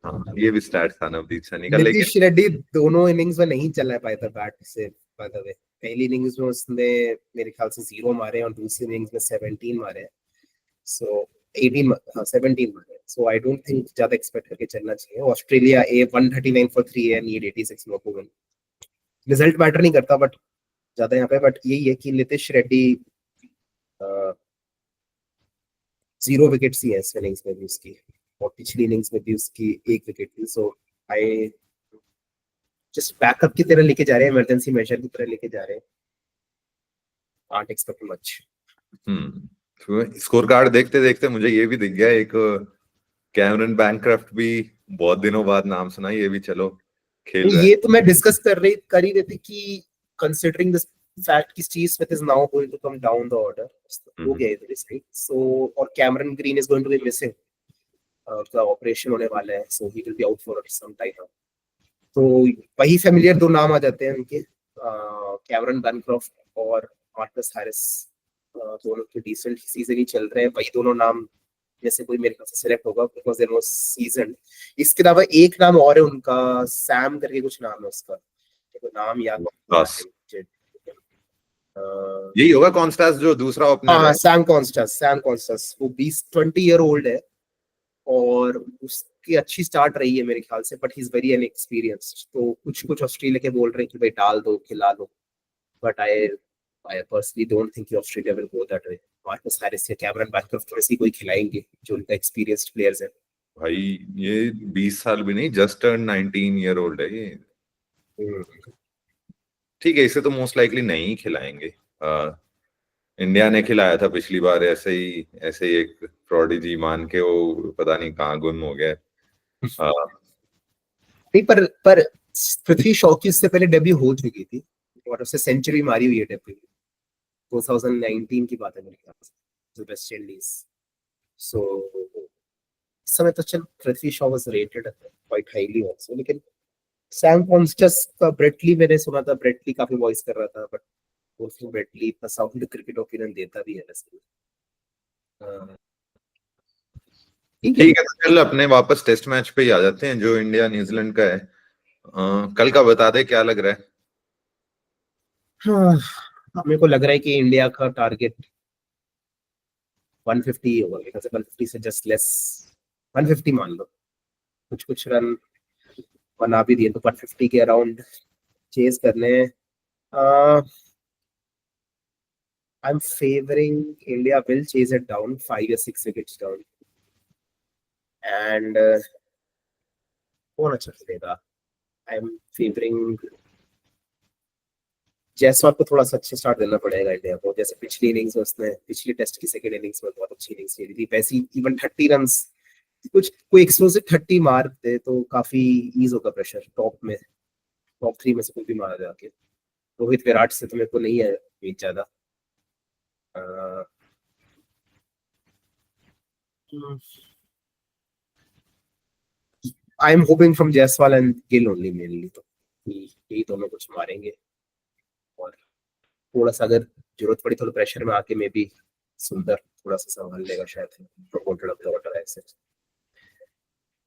हाँ, ये भी स्टैट था नवदीप सैनी का, लेकिन नीतीश रेड्डी दोनों इनिंग्स में नहीं चला पाया था बैट से, बाय द वे। पहली इनिंग्स में उसने मेरे ख्याल से 0 मारे, और दूसरी इनिंग्स में 17 मारे, सो 18, हाँ 17 मारे, सो आई डोंट थिंक ज्यादा एक्सपेक्ट करके चलना चाहिए। Australia A 139 for 3 and need 86 more to win. Result matter नहीं करता बट ज्यादा यहाँ पे, बट यही है कि नीतीश रेड्डी 0 विकेट्स ही है इस इनिंग्स में भी उसकी, और पिछली इनिंग्स में भी उसकी 1 विकेट थी, सो आई जस्ट बैकअप की तरह लेके जा रहे हैं, इमरजेंसी मेजर की तरह लेके जा रहे हैं, can't expect much. Score card देखते देखते मुझे ये भी दिख गया एक, कैमरन बैंक्रफ्ट भी बहुत दिनों बाद नाम सुना, ये भी चलो खेल रहा है। ये तो मैं डिस्कस कर ही रहे थे कि कंसिडरिंग दिस फैक्ट कि Steve Smith is now going to come down the order, हो गया इधर से, सो और Cameron Green is going to be missing, उसका ऑपरेशन होने वाला है, so he will be out for some time. तो वही फेमिलियर दो नाम आ जाते हैं उनके, कैमरन बैनक्रॉफ्ट और मार्कस हैरिस, दोनों के डिसेंट सीजन ही चल रहे हैं, वही दोनों नाम जैसे कोई मेरे ख्याल से सिलेक्ट होगा, बिकॉज देयर वाज सीजन। इसके अलावा एक नाम और है उनका, सैम करके कुछ नाम है उसका, तो नाम याद नहीं आ बस रहा है मुझे। यही होगा कॉन्स्टास जो दूसरा ओपनर हाँ है। सैम कॉन्स्टस वो 20 ईयर ओल्ड है, और उसकी अच्छी स्टार्ट रही है मेरे ख्याल से, but he is very inexperienced, तो कुछ कुछ ऑस्ट्रेलिया के बोल रहे हैं कि भाई डाल दो, खिला लो, but I personally don't think Australia will go that way. Marcus Harris या कैमरन बैनक्रॉफ्ट थोड़ी सी कोई खिलाएंगे जो उनका एक्सपीरियंस्ड प्लेयर्स है। भाई ये 20 साल भी नहीं, जस्ट टर्न 19 ईयर ओल्ड है ये। ठीक है, इसे तो मोस्ट लाइकली नहीं खिलाएंगे। इंडिया ने खिलाया था पिछली बार ऐसे ही एक प्रोडिजी मान के, वो पता नहीं कहाँ गुम हो गया। नहीं, पर पृथ्वी शॉ की इससे पहले डेब्यू हो चुकी थी, और उससे सेंचुरी मारी हुई है डेब्यू, 2019 की बात है मेरे ख्याल से, वेस्ट इंडीज। सो इस समय तो चल Prithvi Shaw was rated quite highly also, लेकिन सैम कॉन्स्टस का ब्रेटली मैंने सुना था, ब्रेटली काफी वॉइस कर रहा था, बट उसमें ब्रेटली इतना साउंड क्रिकेट ओपिनियन देता भी है वैसे। ठीक है। ठीक है, तो चल अपने वापस टेस्ट मैच पे ही आ जाते हैं जो इंडिया न्यूजीलैंड का है। कल का बता दे क्या लग रहा है। हाँ, मेरे को लग रहा है कि इंडिया का टारगेट 150 ही होगा, मेरे ख्याल से 150 से जस्ट लेस, 150 मान लो, कुछ कुछ रन बना भी दिए तो 150 के अराउंड चेज करने। I am favouring India will chase it down 5 या 6 विकेट्स डाउन, एंड कौन अच्छा खेलेगा। आई एम फेवरिंग जायसवाल को थोड़ा सा अच्छा स्टार्ट देना पड़ेगा इंडिया को, जैसे पिछली इनिंग्स में उसने, पिछली टेस्ट की सेकंड इनिंग्स में बहुत अच्छी इनिंग्स खेली थी, वैसी इवन 30 रन, कुछ कोई एक्सप्लोसिव 30 मार दे तो काफी ईज होगा प्रेशर, टॉप 3 में से कोई भी मारा जाके। रोहित विराट से तो मेरे को नहीं है उम्मीद ज्यादा। I am hoping from Jaiswal and Gill only mainly, तो यही दोनों कुछ मारेंगे, और थोड़ा सा अगर जरूरत पड़ी थोड़ा प्रेशर में आके मे बी सुंदर थोड़ा सा संभाल लेगा शायद, प्रोपोर्टेड ऑफ द ऑर्डर ऐसे,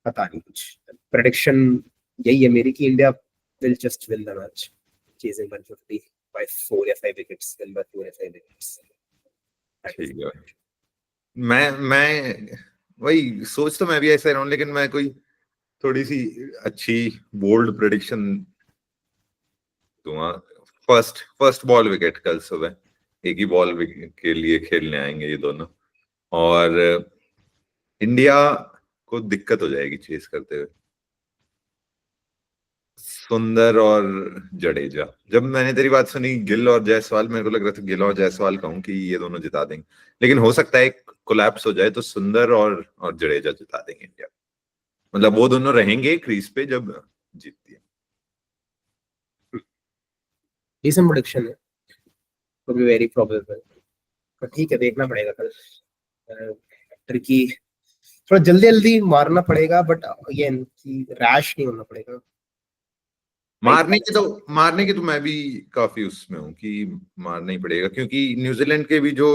पता नहीं कुछ। प्रेडिक्शन यही है मेरी कि India will just win the match, chasing 150 by 4 या 5 विकेट्स, विन बाय 4 या 5 विकेट्स। ठीक है, मैं वही सोच तो मैं भी ऐसा रहा हूँ, लेकिन मैं कोई थोड़ी सी अच्छी बोल्ड प्रेडिक्शन दूंगा। फर्स्ट फर्स्ट बॉल विकेट कल सुबह, एक ही बॉल के लिए खेलने आएंगे ये दोनों, और इंडिया को दिक्कत हो जाएगी चेस करते हुए। सुंदर और जडेजा। जब मैंने तेरी बात सुनी गिल और जायसवाल, मेरे को लग रहा था गिल और जायसवाल कहूं कि ये दोनों जिता देंगे, लेकिन हो सकता है एक कोलैप्स हो जाए तो सुंदर और जडेजा जिता देंगे इंडिया। मतलब वो दोनों रहेंगे क्रीज पे जब जीतती है। डिसेंट प्रेडिक्शन है, तो भी वेरी प्रोबेबल। पर ठीक है, देखना पड़ेगा कल। ट्रिकी, थोड़ा जल्दी जल्दी मारना पड़ेगा, बट अगेन रैश नहीं होना पड़ेगा। मारने की तो मैं भी काफी उसमें हूँ कि मारना ही पड़ेगा, क्योंकि न्यूजीलैंड के भी जो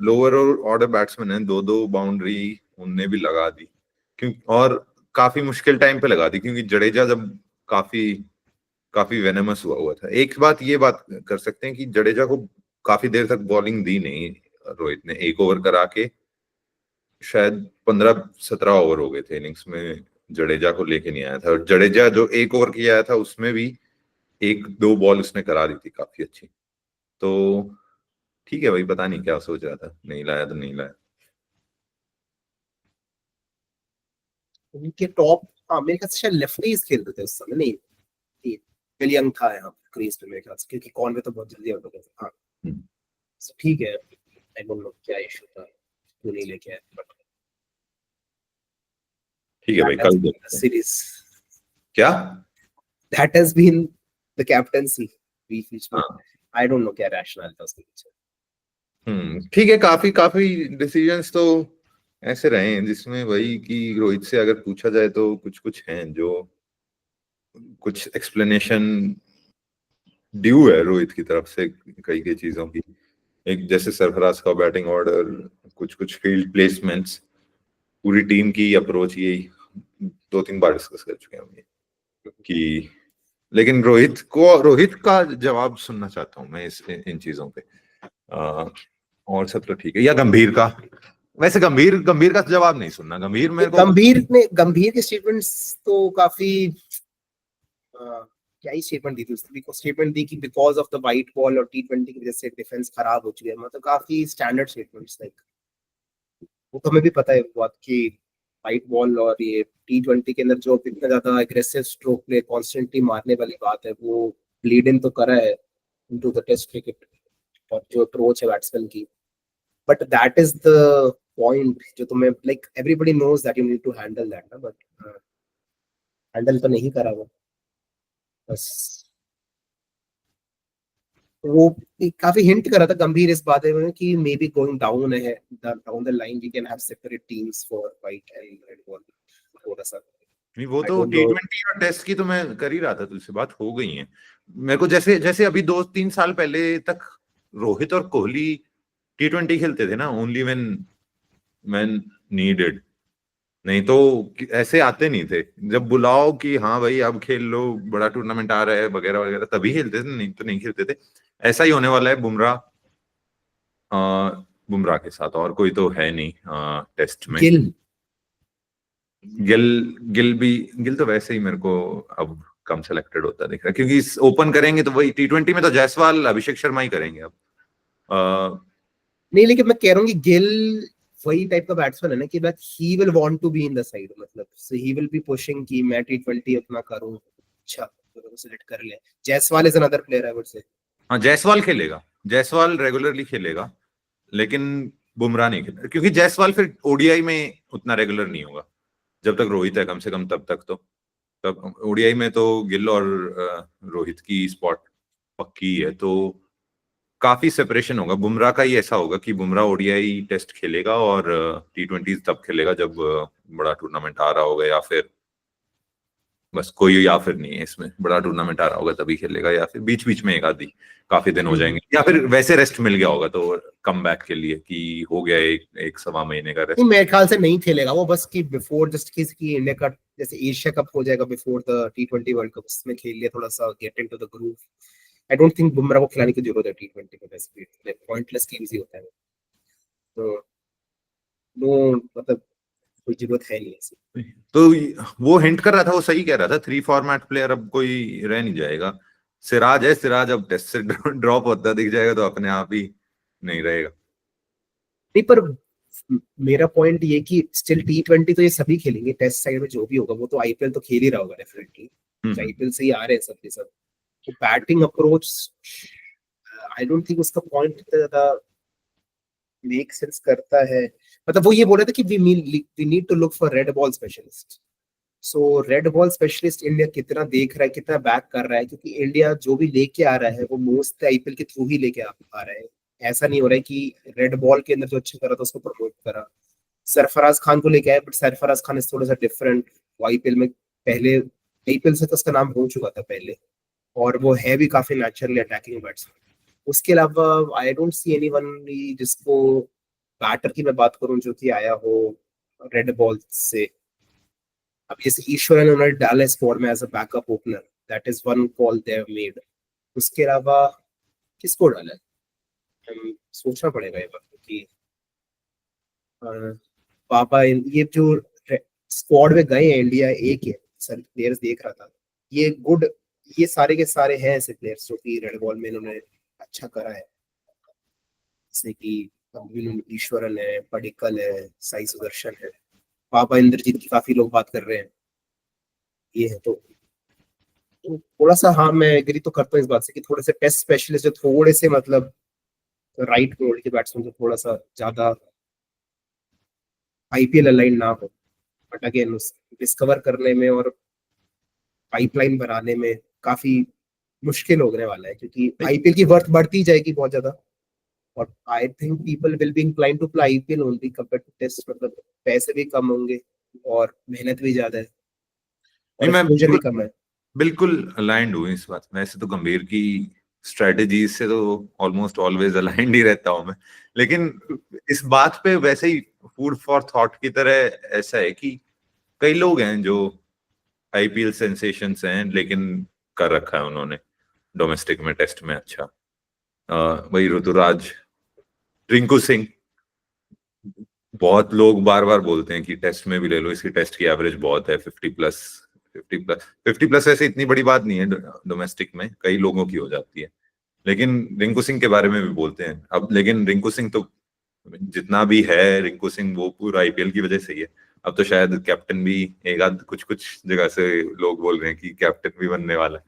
लोअर और ऑर्डर बैट्समैन हैं, दो दो बाउंड्री उनने भी लगा दी, क्योंकि और काफी मुश्किल टाइम पे लगा दी, क्योंकि जडेजा जब काफी काफी वेनेमस हुआ था। एक बात कर सकते हैं कि जडेजा को काफी देर तक बॉलिंग दी नहीं रोहित ने। एक ओवर करा के शायद 15-17 ओवर हो गए थे इनिंग्स में, जडेजा को लेके नहीं आया था। और जडेजा जो एक ओवर किया आया था उसमें भी एक दो बॉल उसने करा दी थी काफी अच्छी। तो ठीक है भाई, पता नहीं क्या सोच रहा था, नहीं लाया तो नहीं लाया। उनके टॉप, हाँ मेरे ख्याल से शायद लेफ्टीज खेलते थे उस समय, नहीं विल यंग था यहाँ क्रीज पे मेरे ख्याल से, क्योंकि कॉनवे तो बहुत जल्दी आउट हो गया था। हाँ हम्म, so, ठीक है, आई डोंट नो क्या इशू था, क्यों नहीं लेके आए, बट ठीक है भाई, दैट हैज कल बीन द देखते हैं। सीरीज, क्या? That has been the captaincy बीच बीच में। हाँ। आई डोंट नो क्या रैशनल था उसके पीछे। ठीक है, काफी काफी डिसीजंस तो ऐसे रहे हैं जिसमें वही कि रोहित से अगर पूछा जाए तो कुछ कुछ हैं जो कुछ एक्सप्लेनेशन ड्यू है रोहित की तरफ से कई कई चीजों की। एक जैसे सरफराज का बैटिंग ऑर्डर, कुछ कुछ फील्ड प्लेसमेंट्स, पूरी टीम की अप्रोच, यही 2-3 बार डिस्कस कर चुके हैं हम ये कि। लेकिन रोहित का जवाब सुनना चाहता हूँ मैं इन चीजों पे। और सब तो ठीक है, या गंभीर का? वैसे गंभीर गंभीर का जवाब नहीं सुनना, गंभीर मेरे को। गंभीर के स्टेटमेंट्स तो काफी क्या ही स्टेटमेंट दी थी उसने, स्टेटमेंट दी कि because of the white ball और टी20 की वजह से डिफेंस खराब हो चुकी है, मतलब काफी स्टैंडर्ड स्टेटमेंट्स, लाइक वो तो हमें भी पता है बात कि वाइट बॉल और ये टी20 के अंदर जो इतना ज्यादा एग्रेसिव स्ट्रोक प्ले कॉन्स्टेंटली मारने वाली बात है, वो ब्लीड इन तो करा है इनटू द टेस्ट क्रिकेट, और जो अप्रोच है बैट्समैन की, but that is the point जो तुम्हें, like everybody knows that you need to handle that ना, बट हैंडल तो नहीं करा वो बस। वो काफी हिंट करा था गंभीर इस बात में कि मे बी गोइंग डाउन है, down the line we can have separate teams for white and red ball, थोड़ा सा। नहीं, वो आई तो डोंट नो। टी20 और टेस्ट की तो मैं कर ही रहा था, तुझसे बात हो गई है। मेरे को जैसे जैसे अभी 2-3 साल पहले तक रोहित और कोहली टी20 खेलते थे ना, ओनली व्हेन मैन नीडेड, नहीं तो ऐसे आते नहीं थे। जब बुलाओ कि हाँ भाई अब खेल लो, बड़ा टूर्नामेंट आ रहा है वगैरह वगैरह, तभी खेलते थे, नहीं तो नहीं खेलते थे। ऐसा ही होने वाला है बुमराह, बुमराह के साथ और कोई तो है नहीं टेस्ट में। गिल, गिल गिल तो वैसे ही मेरे को अब कम सेलेक्टेड होता दिख रहा है, क्योंकि ओपन करेंगे तो वही टी20 में तो जायसवाल अभिषेक शर्मा ही करेंगे अब। नहीं लेकिन मैं कह रहा हूँ कि गिल वही टाइप का बैट्समैन है ना कि he will want to be in the side, मतलब so he will be pushing कि मैं टी20 अपना करूं, अच्छा तो सिलेक्ट कर ले। Jaiswal is another player I would say. हाँ, जायसवाल खेलेगा, जायसवाल रेगुलरली खेलेगा, लेकिन बुमराह नहीं खेलेगा, क्योंकि जायसवाल फिर ओडीआई में उतना रेगुलर नहीं होगा जब तक रोहित है, कम से कम तब तक तो। तब ओडीआई में तो गिल और रोहित की स्पॉट पक्की है, तो काफी सेपरेशन होगा। बुमराह का ही ऐसा होगा कि बुमराह ओडीआई टेस्ट खेलेगा और टी20 तब खेलेगा जब बड़ा टूर्नामेंट आ रहा होगा, या फिर बस कोई या फिर नहीं है इसमें, बड़ा टूर्नामेंट आ रहा होगा तभी खेलेगा, या फिर बीच बीच में एक आधी काफी दिन हो जाएंगे, या फिर वैसे रेस्ट मिल गया होगा तो कम बैक के लिए कि हो गया एक सवा महीने का रेस्ट। मेरे ख्याल से नहीं खेलेगा वो, बस कि बिफोर जस्ट किसी इंडिया का जैसे एशिया कप हो जाएगा before the T20 world cup, उसमें खेल लिया थोड़ा सा, get into the groove. I don't think Bumrah को खिलाने की जरूरत है टी20 में, वैसे भी पॉइंटलेस गेम्स ही होता है, तो नो मतलब कोई जरूरत है नहीं ऐसी। तो वो हिंट कर रहा था, वो सही कह रहा था, 3 फॉर्मेट प्लेयर अब कोई रह नहीं जाएगा। सिराज है, सिराज अब टेस्ट से ड्रॉप होता दिख जाएगा तो अपने आप ही नहीं रहेगा। नहीं पर मेरा पॉइंट ये कि स्टिल टी20 तो ये सभी खेलेंगे, टेस्ट साइड में जो भी होगा वो तो आईपीएल तो खेल ही रहा होगा डेफिनेटली। आईपीएल से ही आ रहे हैं सब के सब। तो batting approach I don't think उसका पॉइंट इतना ज्यादा मेक सेंस करता है। मतलब वो ये बोल रहे थे कि we need to look for red ball specialist. So red ball specialist India कितना देख रहा है, कितना बैक कर रहा है, क्योंकि इंडिया जो भी लेके आ रहा है वो मोस्ट आईपीएल के थ्रू ही लेके आ रहा है। ऐसा नहीं हो रहा है कि रेड बॉल के अंदर जो अच्छा करा था उसको प्रमोट करा। सरफराज खान को लेके आए, बट सरफराज खान इस थोड़ा सा डिफरेंट। वो आईपीएल में पहले आईपीएल से तो उसका नाम हो चुका था पहले, और वो है भी काफी नेचुरली अटैकिंग बैट्समैन। उसके अलावा आई डोंट सी एनीवन जिसको बैटर की मैं बात करूं जो कि आया हो रेड बॉल से। अब जैसे ईश्वरन उन्होंने डाला स्क्वाड में as a backup opener, that is one call they have made. उसके अलावा किसको डाला है, हम सोचना पड़ेगा ये बात कि पापा ये जो स्क्वाड में गए हैं इंडिया एक है सर प्लेयर्स देख रहा था, ये गुड, ये सारे के सारे हैं ऐसे प्लेयर्स जो कि रेड बॉल में इन्होंने अच्छा करा है। जैसे कि ईश्वरन है, पडिक्कल है, साई सुदर्शन है, पापा इंद्रजीत की काफी लोग बात कर रहे हैं। ये है तो थोड़ा सा हाँ मैं एग्री तो करता हूँ इस बात से कि थोड़े से टेस्ट स्पेशलिस्ट जो थोड़े से मतलब राइट मोड के बैट्समैन जो थोड़ा सा ज्यादा आईपीएल अलाइन ना हो, बट अगेन उस डिस्कवर करने में और पाइपलाइन बनाने में काफी मुश्किल होने वाला है, क्योंकि आईपीएल की वर्थ बढ़ती जाएगी बहुत ज्यादा। और I think people will be incline to play IPL only compare to test. मतलब पैसे भी कम होंगे और मेहनत भी ज्यादा है और नहीं, मैं एक्सपोजर भी कम है। बिल्कुल अलाइंड हूँ इस बात में। ऐसे तो गंभीर की स्ट्रेटेजीज से तो ऑलमोस्ट ऑलवेज अलाइंड ही रहता हूँ मैं, लेकिन इस बात पे वैसे ही फूड फॉर थॉट की तरह ऐसा है कि कई लोग हैं जो आईपीएल सेंसेशंस हैं, लेकिन कर रखा है उन्होंने डोमेस्टिक में, टेस्ट में अच्छा। वही ऋतुराज, रिंकू सिंह, बहुत लोग बार बार बोलते हैं कि टेस्ट में भी ले लो, इसकी टेस्ट की एवरेज बहुत है 50+। 50+ ऐसे इतनी बड़ी बात नहीं है डोमेस्टिक में, कई लोगों की हो जाती है। लेकिन रिंकू सिंह के बारे में भी बोलते हैं अब, लेकिन रिंकू सिंह तो जितना भी है रिंकू सिंह वो पूरा आईपीएल की वजह से ही है। अब तो शायद कैप्टन भी, एक आध कुछ कुछ जगह से लोग बोल रहे हैं कि कैप्टन भी बनने वाला है।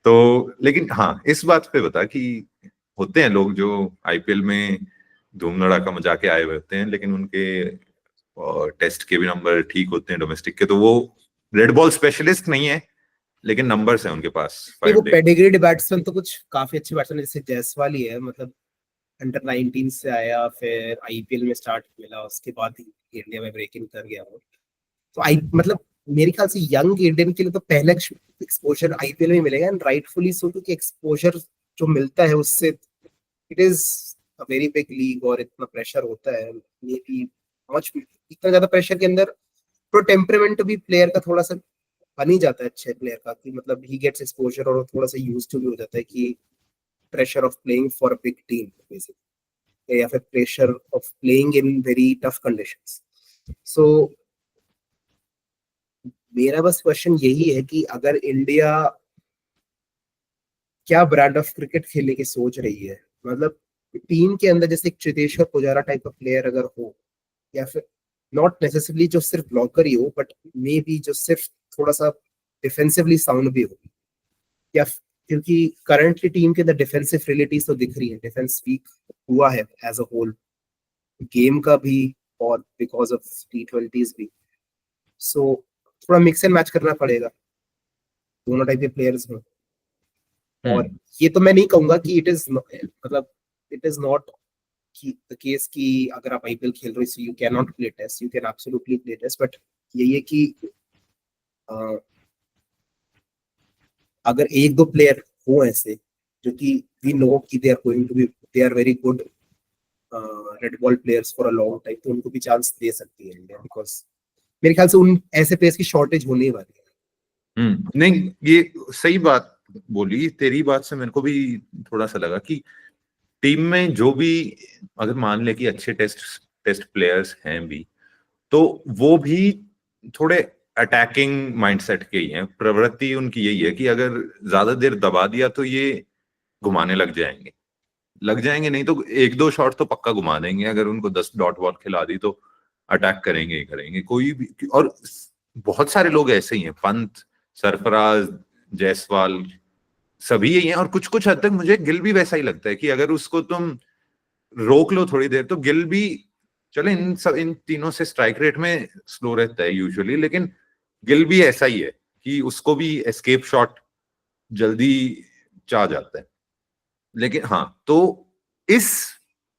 तो लेकिन हाँ, इस बात पे बता कि होते हैं लोग जो आईपीएल में धूम धड़ाका मचा के आए हुए होते हैं, लेकिन उनके टेस्ट के भी नंबर ठीक होते हैं डोमेस्टिक के, तो वो रेड बॉल स्पेशलिस्ट नहीं है, लेकिन नंबर्स हैं उनके पास नहीं, वो 5 डे। पेडिग्रीड बैट्समैन तो कुछ काफी अच्छे बैट्समैन जैसे जायसवाल ही है। मतलब अंडर 19 से आया, फिर आईपीएल में स्टार्ट मिला, उसके बाद ही इंडिया में ब्रेक इन कर गया वो। तो आई मतलब मेरे ख्याल से यंग इंडियन के लिए तो पहला एक्सपोजर आईपीएल में मिलेगा, एंड राइटफुली सो, क्योंकि एक्सपोजर जो मिलता है उससे it is a very big league और इतना प्रेशर होता है। मे बी मच इतना ज्यादा प्रेशर के अंदर तो टेम्परामेंट भी प्लेयर का थोड़ा सा बन ही जाता है अच्छे प्लेयर का, कि मतलब ही गेट्स एक्सपोजर और थोड़ा सा यूज टू भी हो जाता है कि pressure of playing for a big team basically, या फिर pressure of playing in very tough conditions. So मेरा बस क्वेश्चन यही है कि अगर इंडिया क्या ब्रांड ऑफ क्रिकेट खेलने की सोच रही है, मतलब टीम के अंदर जैसे एक चेतेश्वर पुजारा टाइप का प्लेयर अगर हो, या फिर नॉट नेसेसरली जो सिर्फ ब्लॉकर ही हो, बट मे बी जो सिर्फ थोड़ा सा डिफेंसिवली साउंड भी हो, या क्योंकि करंटली टीम के अंदर डिफेंसिव रियलिटीज तो दिख रही है, डिफेंस वीक हुआ है एज अ होल गेम का भी और बिकॉज ऑफ T20s भी। सो थोड़ा मिक्स एंड मैच करना पड़ेगा, दोनों टाइप के प्लेयर्स हो। और ये तो मैं नहीं कहूंगा कि इट इज मतलब it is not the case कि अगर आप आईपीएल खेल रहे हो you can not play test, you can absolutely play test, but यही है कि अगर एक दो प्लेयर हो ऐसे जो कि वी नो कि they are going to be, they are very good red ball players for a long time, तो उनको भी चांस दे सकती है इंडिया, बिकॉज मेरे ख्याल से उन ऐसे प्लेयर्स की शॉर्टेज होने वाली है। नहीं, ये सही बात बोली। तेरी बात से मेरे को भी थोड़ा सा लगा कि टीम में जो भी, अगर मान ले कि अच्छे टेस्ट प्लेयर्स हैं भी, तो वो भी थोड़े अटैकिंग माइंडसेट के ही हैं। प्रवृत्ति उनकी यही है कि अगर ज्यादा देर दबा दिया तो ये घुमाने लग जाएंगे, नहीं तो एक दो शॉट तो पक्का घुमा देंगे। अगर उनको 10 डॉट बॉल खिला दी तो अटैक करेंगे ही करेंगे कोई भी। और बहुत सारे लोग ऐसे ही हैं, पंत, सरफराज, जायसवाल, सभी यही हैं। और कुछ कुछ हद तक मुझे गिल भी वैसा ही लगता है कि अगर उसको तुम रोक लो थोड़ी देर तो गिल भी, चलो इन तीनों से स्ट्राइक रेट में स्लो रहता है यूजुअली, लेकिन गिल भी ऐसा ही है कि उसको भी एस्केप शॉट जल्दी चाह जाता है। लेकिन हाँ, तो इस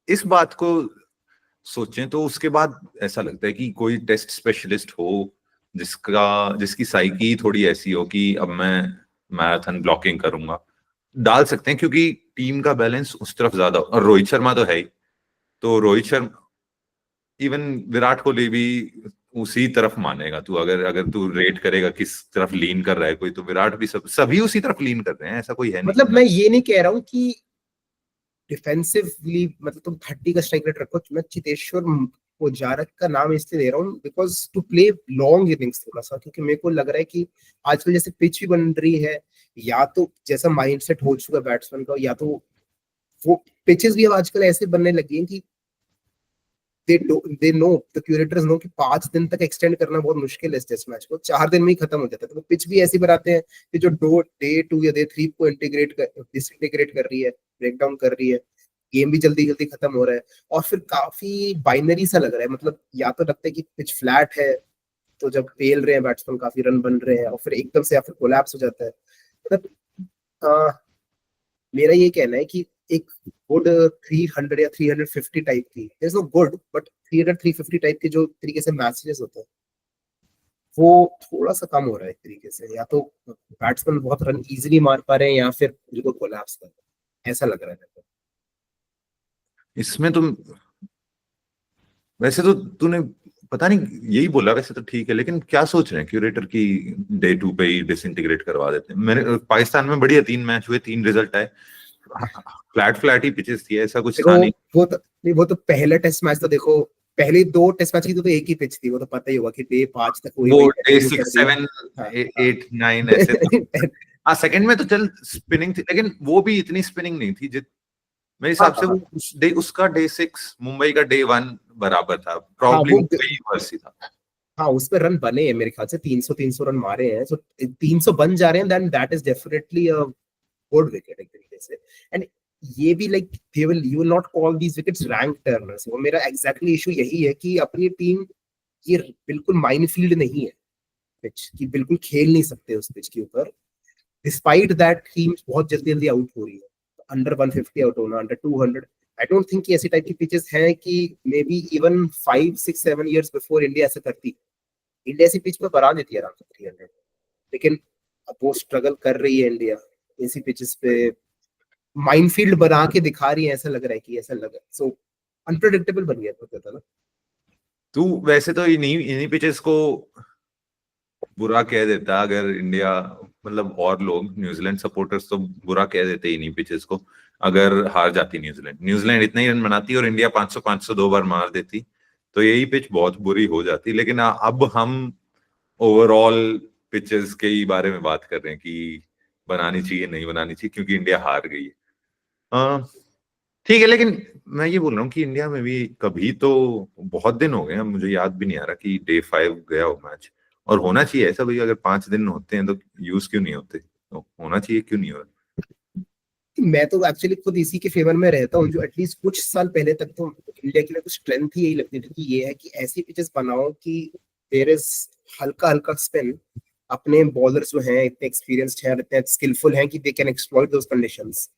इस बात को सोचें तो उसके बाद ऐसा लगता है कि कोई टेस्ट स्पेशलिस्ट हो जिसकी साइकी थोड़ी ऐसी हो कि अब मैं मैराथन ब्लॉकिंग करूंगा, डाल सकते हैं, क्योंकि टीम का बैलेंस उस तरफ ज्यादा। और रोहित शर्मा तो है ही, तो रोहित शर्मा, इवन विराट कोहली भी उसी तरफ मानेगा तू। अगर अगर तू रेट करेगा किस तरफ लीन कर रहा है कोई, तो विराट भी, सभी उसी तरफ लीन कर रहे हैं, ऐसा कोई है नहीं। मतलब मैं ये नहीं कह रहा हूँ कि डिफेंसिवली मतलब तुम 30 का स्ट्राइक रेट रखो। मैं चितेश्वर पुजारा का नाम इसलिए दे रहा हूँ because to play long innings थोड़ा सा, क्योंकि मेरे को लग रहा है कि आजकल जैसे पिच भी बन रही है, या तो जैसा माइंडसेट हो चुका बैट्समैन का, या तो वो पिचेस भी अब आजकल ऐसे बनने लगी हैं कि they know, the curators know कि 5 दिन तक एक्सटेंड करना बहुत मुश्किल है इस टेस्ट मैच को, 4 दिन में ही खत्म हो जाता है। तो पिच भी ऐसी बनाते हैं कि जो डे 2 या डे 3 को डिसइंटीग्रेट कर रही है, ब्रेक डाउन कर रही है, गेम भी जल्दी जल्दी खत्म हो रहा है। और फिर काफी बाइनरी सा लग रहा है, मतलब या तो लगता है कि पिच फ्लैट है, तो जब पेल रहे हैं बैट्समैन काफी रन बन रहे हैं, और फिर एकदम से या फिर कोलैप्स हो जाता है। मतलब मेरा ये कहना है कि एक गुड 300 या 350 टाइप की, there is no good, but 300 350 type के जो तरीके से मैचेस होते हैं वो थोड़ा सा कम हो रहा है एक तरीके से। या तो बैट्समैन बहुत रन इजीली मार पा रहे हैं, या फिर उनको कोलैप्स कर रहे हैं, ऐसा लग रहा है मेरे को। इसमें तुम, वैसे तो तूने पता नहीं यही बोला, वैसे तो ठीक है, लेकिन क्या सोच रहे हैं क्यूरेटर की डे 2 पे ही डिसइंटीग्रेट करवा देते हैं? मैंने पाकिस्तान में बढ़िया 3 मैच हुए, 3 रिजल्ट आए, फ्लैट फ्लैट ही पिचेस थी, ऐसा कुछ देखो था नहीं। वो तो पहला टेस्ट मैच तो देखो, पहले 2 टेस्ट मैच की तो एक ही पिच थी, वो तो पता ही होगा कि डे 5 तक वही वो वही डे कंटिन्यू कर 6 रही है। 7 हाँ 8 9 ऐसे था। हाँ, सेकंड में तो चल स्पिनिंग थी, लेकिन वो भी इतनी स्पिनिंग नहीं थी मेरे हाँ हिसाब से। हाँ वो उसका डे 6 मुंबई का डे 1 बराबर था, हाँ प्रॉब्ली वो मुंबई वर्स ही था। हाँ उस पर रन बने हैं मेरे ख्याल से, 300 रन मारे हैं, तो 300 बन जा रहे हैं, then that is definitely a good wicket एक तरीके से। एंड ये भी like you will not call these wickets rank turners. वो मेरा एग्जैक्टली इशू यही है कि अपनी टीम, ये बिल्कुल माइनफील्ड नहीं है पिच, कि बिल्कुल खेल नहीं सकते उस पिच के ऊपर। डिस्पाइट दैट टीम बहुत जल्दी जल्दी आउट हो रही है, अंडर 150 आउट होना, अंडर 200। आई डोंट थिंक कि ऐसी टाइप की पिचेस हैं कि may be even 5 6 7 years before India ऐसा करती। इंडिया ऐसी पिच पे बना देती है आराम से 300, लेकिन अब वो स्ट्रगल कर रही है इंडिया ऐसी पिचेस पे, माइनफील्ड बना के दिखा रही है। ऐसा लग रहा है कि ऐसा लग रहा है, सो अनप्रेडिक्टेबल बन गया था ना। तू वैसे तो इन्हीं इन्हीं पिचेस को बुरा कह देता अगर इंडिया, मतलब और लोग न्यूजीलैंड सपोर्टर्स तो बुरा कह देते इन्हीं पिचेस को अगर हार जाती न्यूजीलैंड। न्यूजीलैंड इतने ही रन बनाती और इंडिया 500 500 2 बार मार देती, तो यही पिच बहुत बुरी हो जाती। लेकिन अब हम ओवरऑल पिचेस के ही बारे में बात कर रहे हैं कि बनानी चाहिए नहीं बनानी चाहिए, क्योंकि इंडिया हार गई है। ठीक है, लेकिन मैं ये बोल रहा हूँ कि इंडिया में भी कभी तो, बहुत दिन हो गए हैं, मुझे याद भी नहीं आ रहा कि डे 5 गया हो मैच। और होना चाहिए ऐसा भाई, अगर 5 दिन होते हैं तो यूज क्यों नहीं होते, तो होना चाहिए, क्यों नहीं हो रहा? मैं तो एक्चुअली खुद इसी के फेवर में रहता हूँ, जो एटलीस्ट कुछ साल पहले तक तो इंडिया के लिए कुछ स्ट्रेंथ ही यही लगती थी कि ये है कि ऐसी पिचेस बनाओ कि देयर इज हल्का हल्का स्पिन। अपने बॉलर्स जो हैं इतने एक्सपीरियंस्ड हैं, इतने स्किलफुल हैं कि they can exploit those conditions,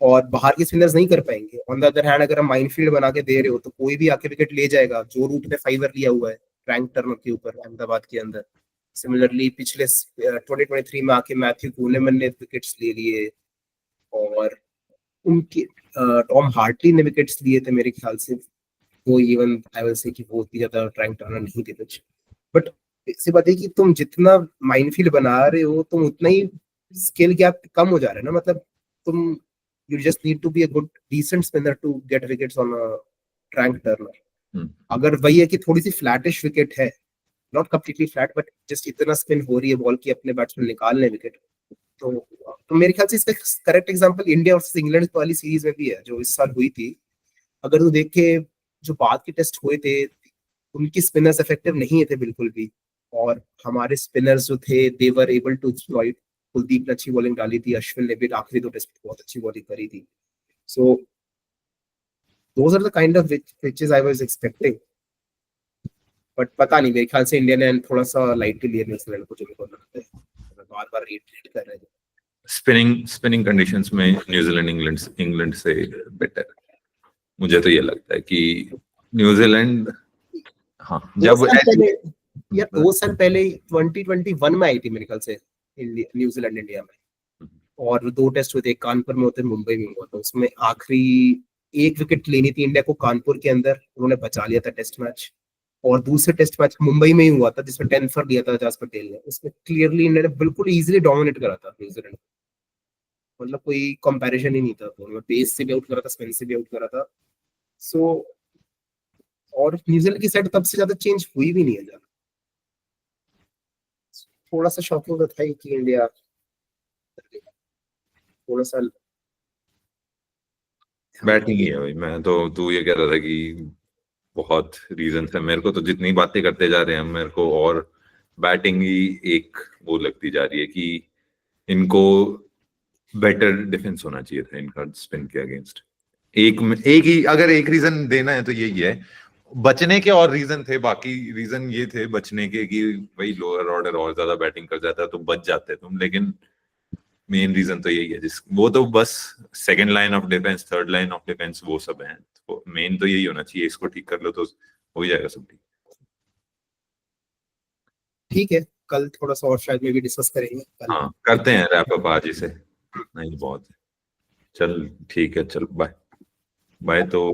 और बाहर के स्पिनर्स नहीं कर पाएंगे। ऑन द अदर हैंड अगर हम माइनफील्ड बना के दे रहे हो तो कोई भी आके विकेट ले जाएगा। जो रूट ने फाइवर लिया हुआ है रैंक टर्नर के ऊपर अहमदाबाद के अंदर, सिमिलरली पिछले 2023 में आके मैथ्यू कूलेमैन ने विकेट्स ले लिए, और उनके टॉम हार्टली ने विकेट्स लिए थे मेरे ख्याल से। वो इवन आई विल से कि वो उतनी ज्यादा रैंक टर्नर नहीं थे कुछ, बट ऐसी बात है कि तुम जितना माइनफील्ड बना रहे हो तुम उतना ही स्किल गैप कम हो जा रहा है ना। मतलब तुम, you just need to be a good decent spinner to get wickets on a rank turner. अगर वही है कि थोड़ी सी फ्लैटिश विकेट है, not completely flat but just इतना स्पिन हो रही है बॉल की अपने बैट्समैन निकाल लें विकेट, तो मेरे ख्याल से इसका correct example India versus England वाली सीरीज में भी है जो इस साल हुई थी। अगर तू देख के जो बाद के टेस्ट हुए थे, उनकी स्पिनर्स इफेक्टिव नहीं थे बिल्कुल भी। और हमारे स्पिनर्स जो थे they were able to exploit. Kuldeep ने अच्छी बॉलिंग डाली थी, अश्विन ने भी आखिरी 2 टेस्ट बहुत अच्छी बॉलिंग करी थी। So those are the kind of pitches I was expecting, but पता नहीं, मेरे ख्याल से इंडिया ने थोड़ा सा लाइटली लिया न्यूजीलैंड को, जो मेरे को लगता है बार बार रेट कर रहे हैं। स्पिनिंग कंडीशंस में न्यूजीलैंड इंग्लैंड से बेटर, मुझे तो ये लगता है कि न्यूजीलैंड, हाँ जब 2 साल पहले 2021 में आई थी मेरे ख्याल से न्यूजीलैंड इंडिया में, और 2 टेस्ट हुए थे, कानपुर में होते, मुंबई में हुआ था। उसमें आखिरी 1 विकेट लेनी थी इंडिया को कानपुर के अंदर, उन्होंने बचा लिया था टेस्ट मैच। और दूसरे टेस्ट मैच मुंबई में ही हुआ था जिसमें 10 फॉर दिया था जस पटेल ने, उसमें क्लियरली इंडिया ने बिल्कुल इजीली डोमिनेट करा था न्यूजीलैंड, मतलब कोई कंपैरिजन ही नहीं था। तो पेस से भी आउट करा था, स्पिन से भी आउट करा था। सो और न्यूजीलैंड की साइड तब से ज्यादा चेंज हुई भी नहीं है ज्यादा। थोड़ा सा शॉकिंग तो था ही कि इंडिया थोड़ा सा बैटिंग ही है भाई। मैं तो, तू ये कह रहा था कि बहुत रीजन है, मेरे को तो जितनी बातें करते जा रहे हैं मेरे को और बैटिंग ही एक वो लगती जा रही है कि इनको बेटर डिफेंस होना चाहिए था इनका स्पिन के अगेंस्ट। एक ही अगर एक रीजन देना है तो यही है। बचने के और रीजन थे, बाकी रीजन ये थे बचने के कि भाई लोअर ऑर्डर और ज्यादा बैटिंग कर जाता तो बच जाते तुम, लेकिन मेन रीजन तो यही है वो तो बस second line of defence, third line of defence वो सब है, तो मेन तो यही होना चाहिए, इसको ठीक कर लो तो हो ही जाएगा सब ठीक। ठीक है, कल थोड़ा सा और शायद में भी डिस्कस करेंगे कल। हाँ करते हैं रैप अप आज इसे, नहीं बहुत है। चल ठीक है, चल बाय बाय। तो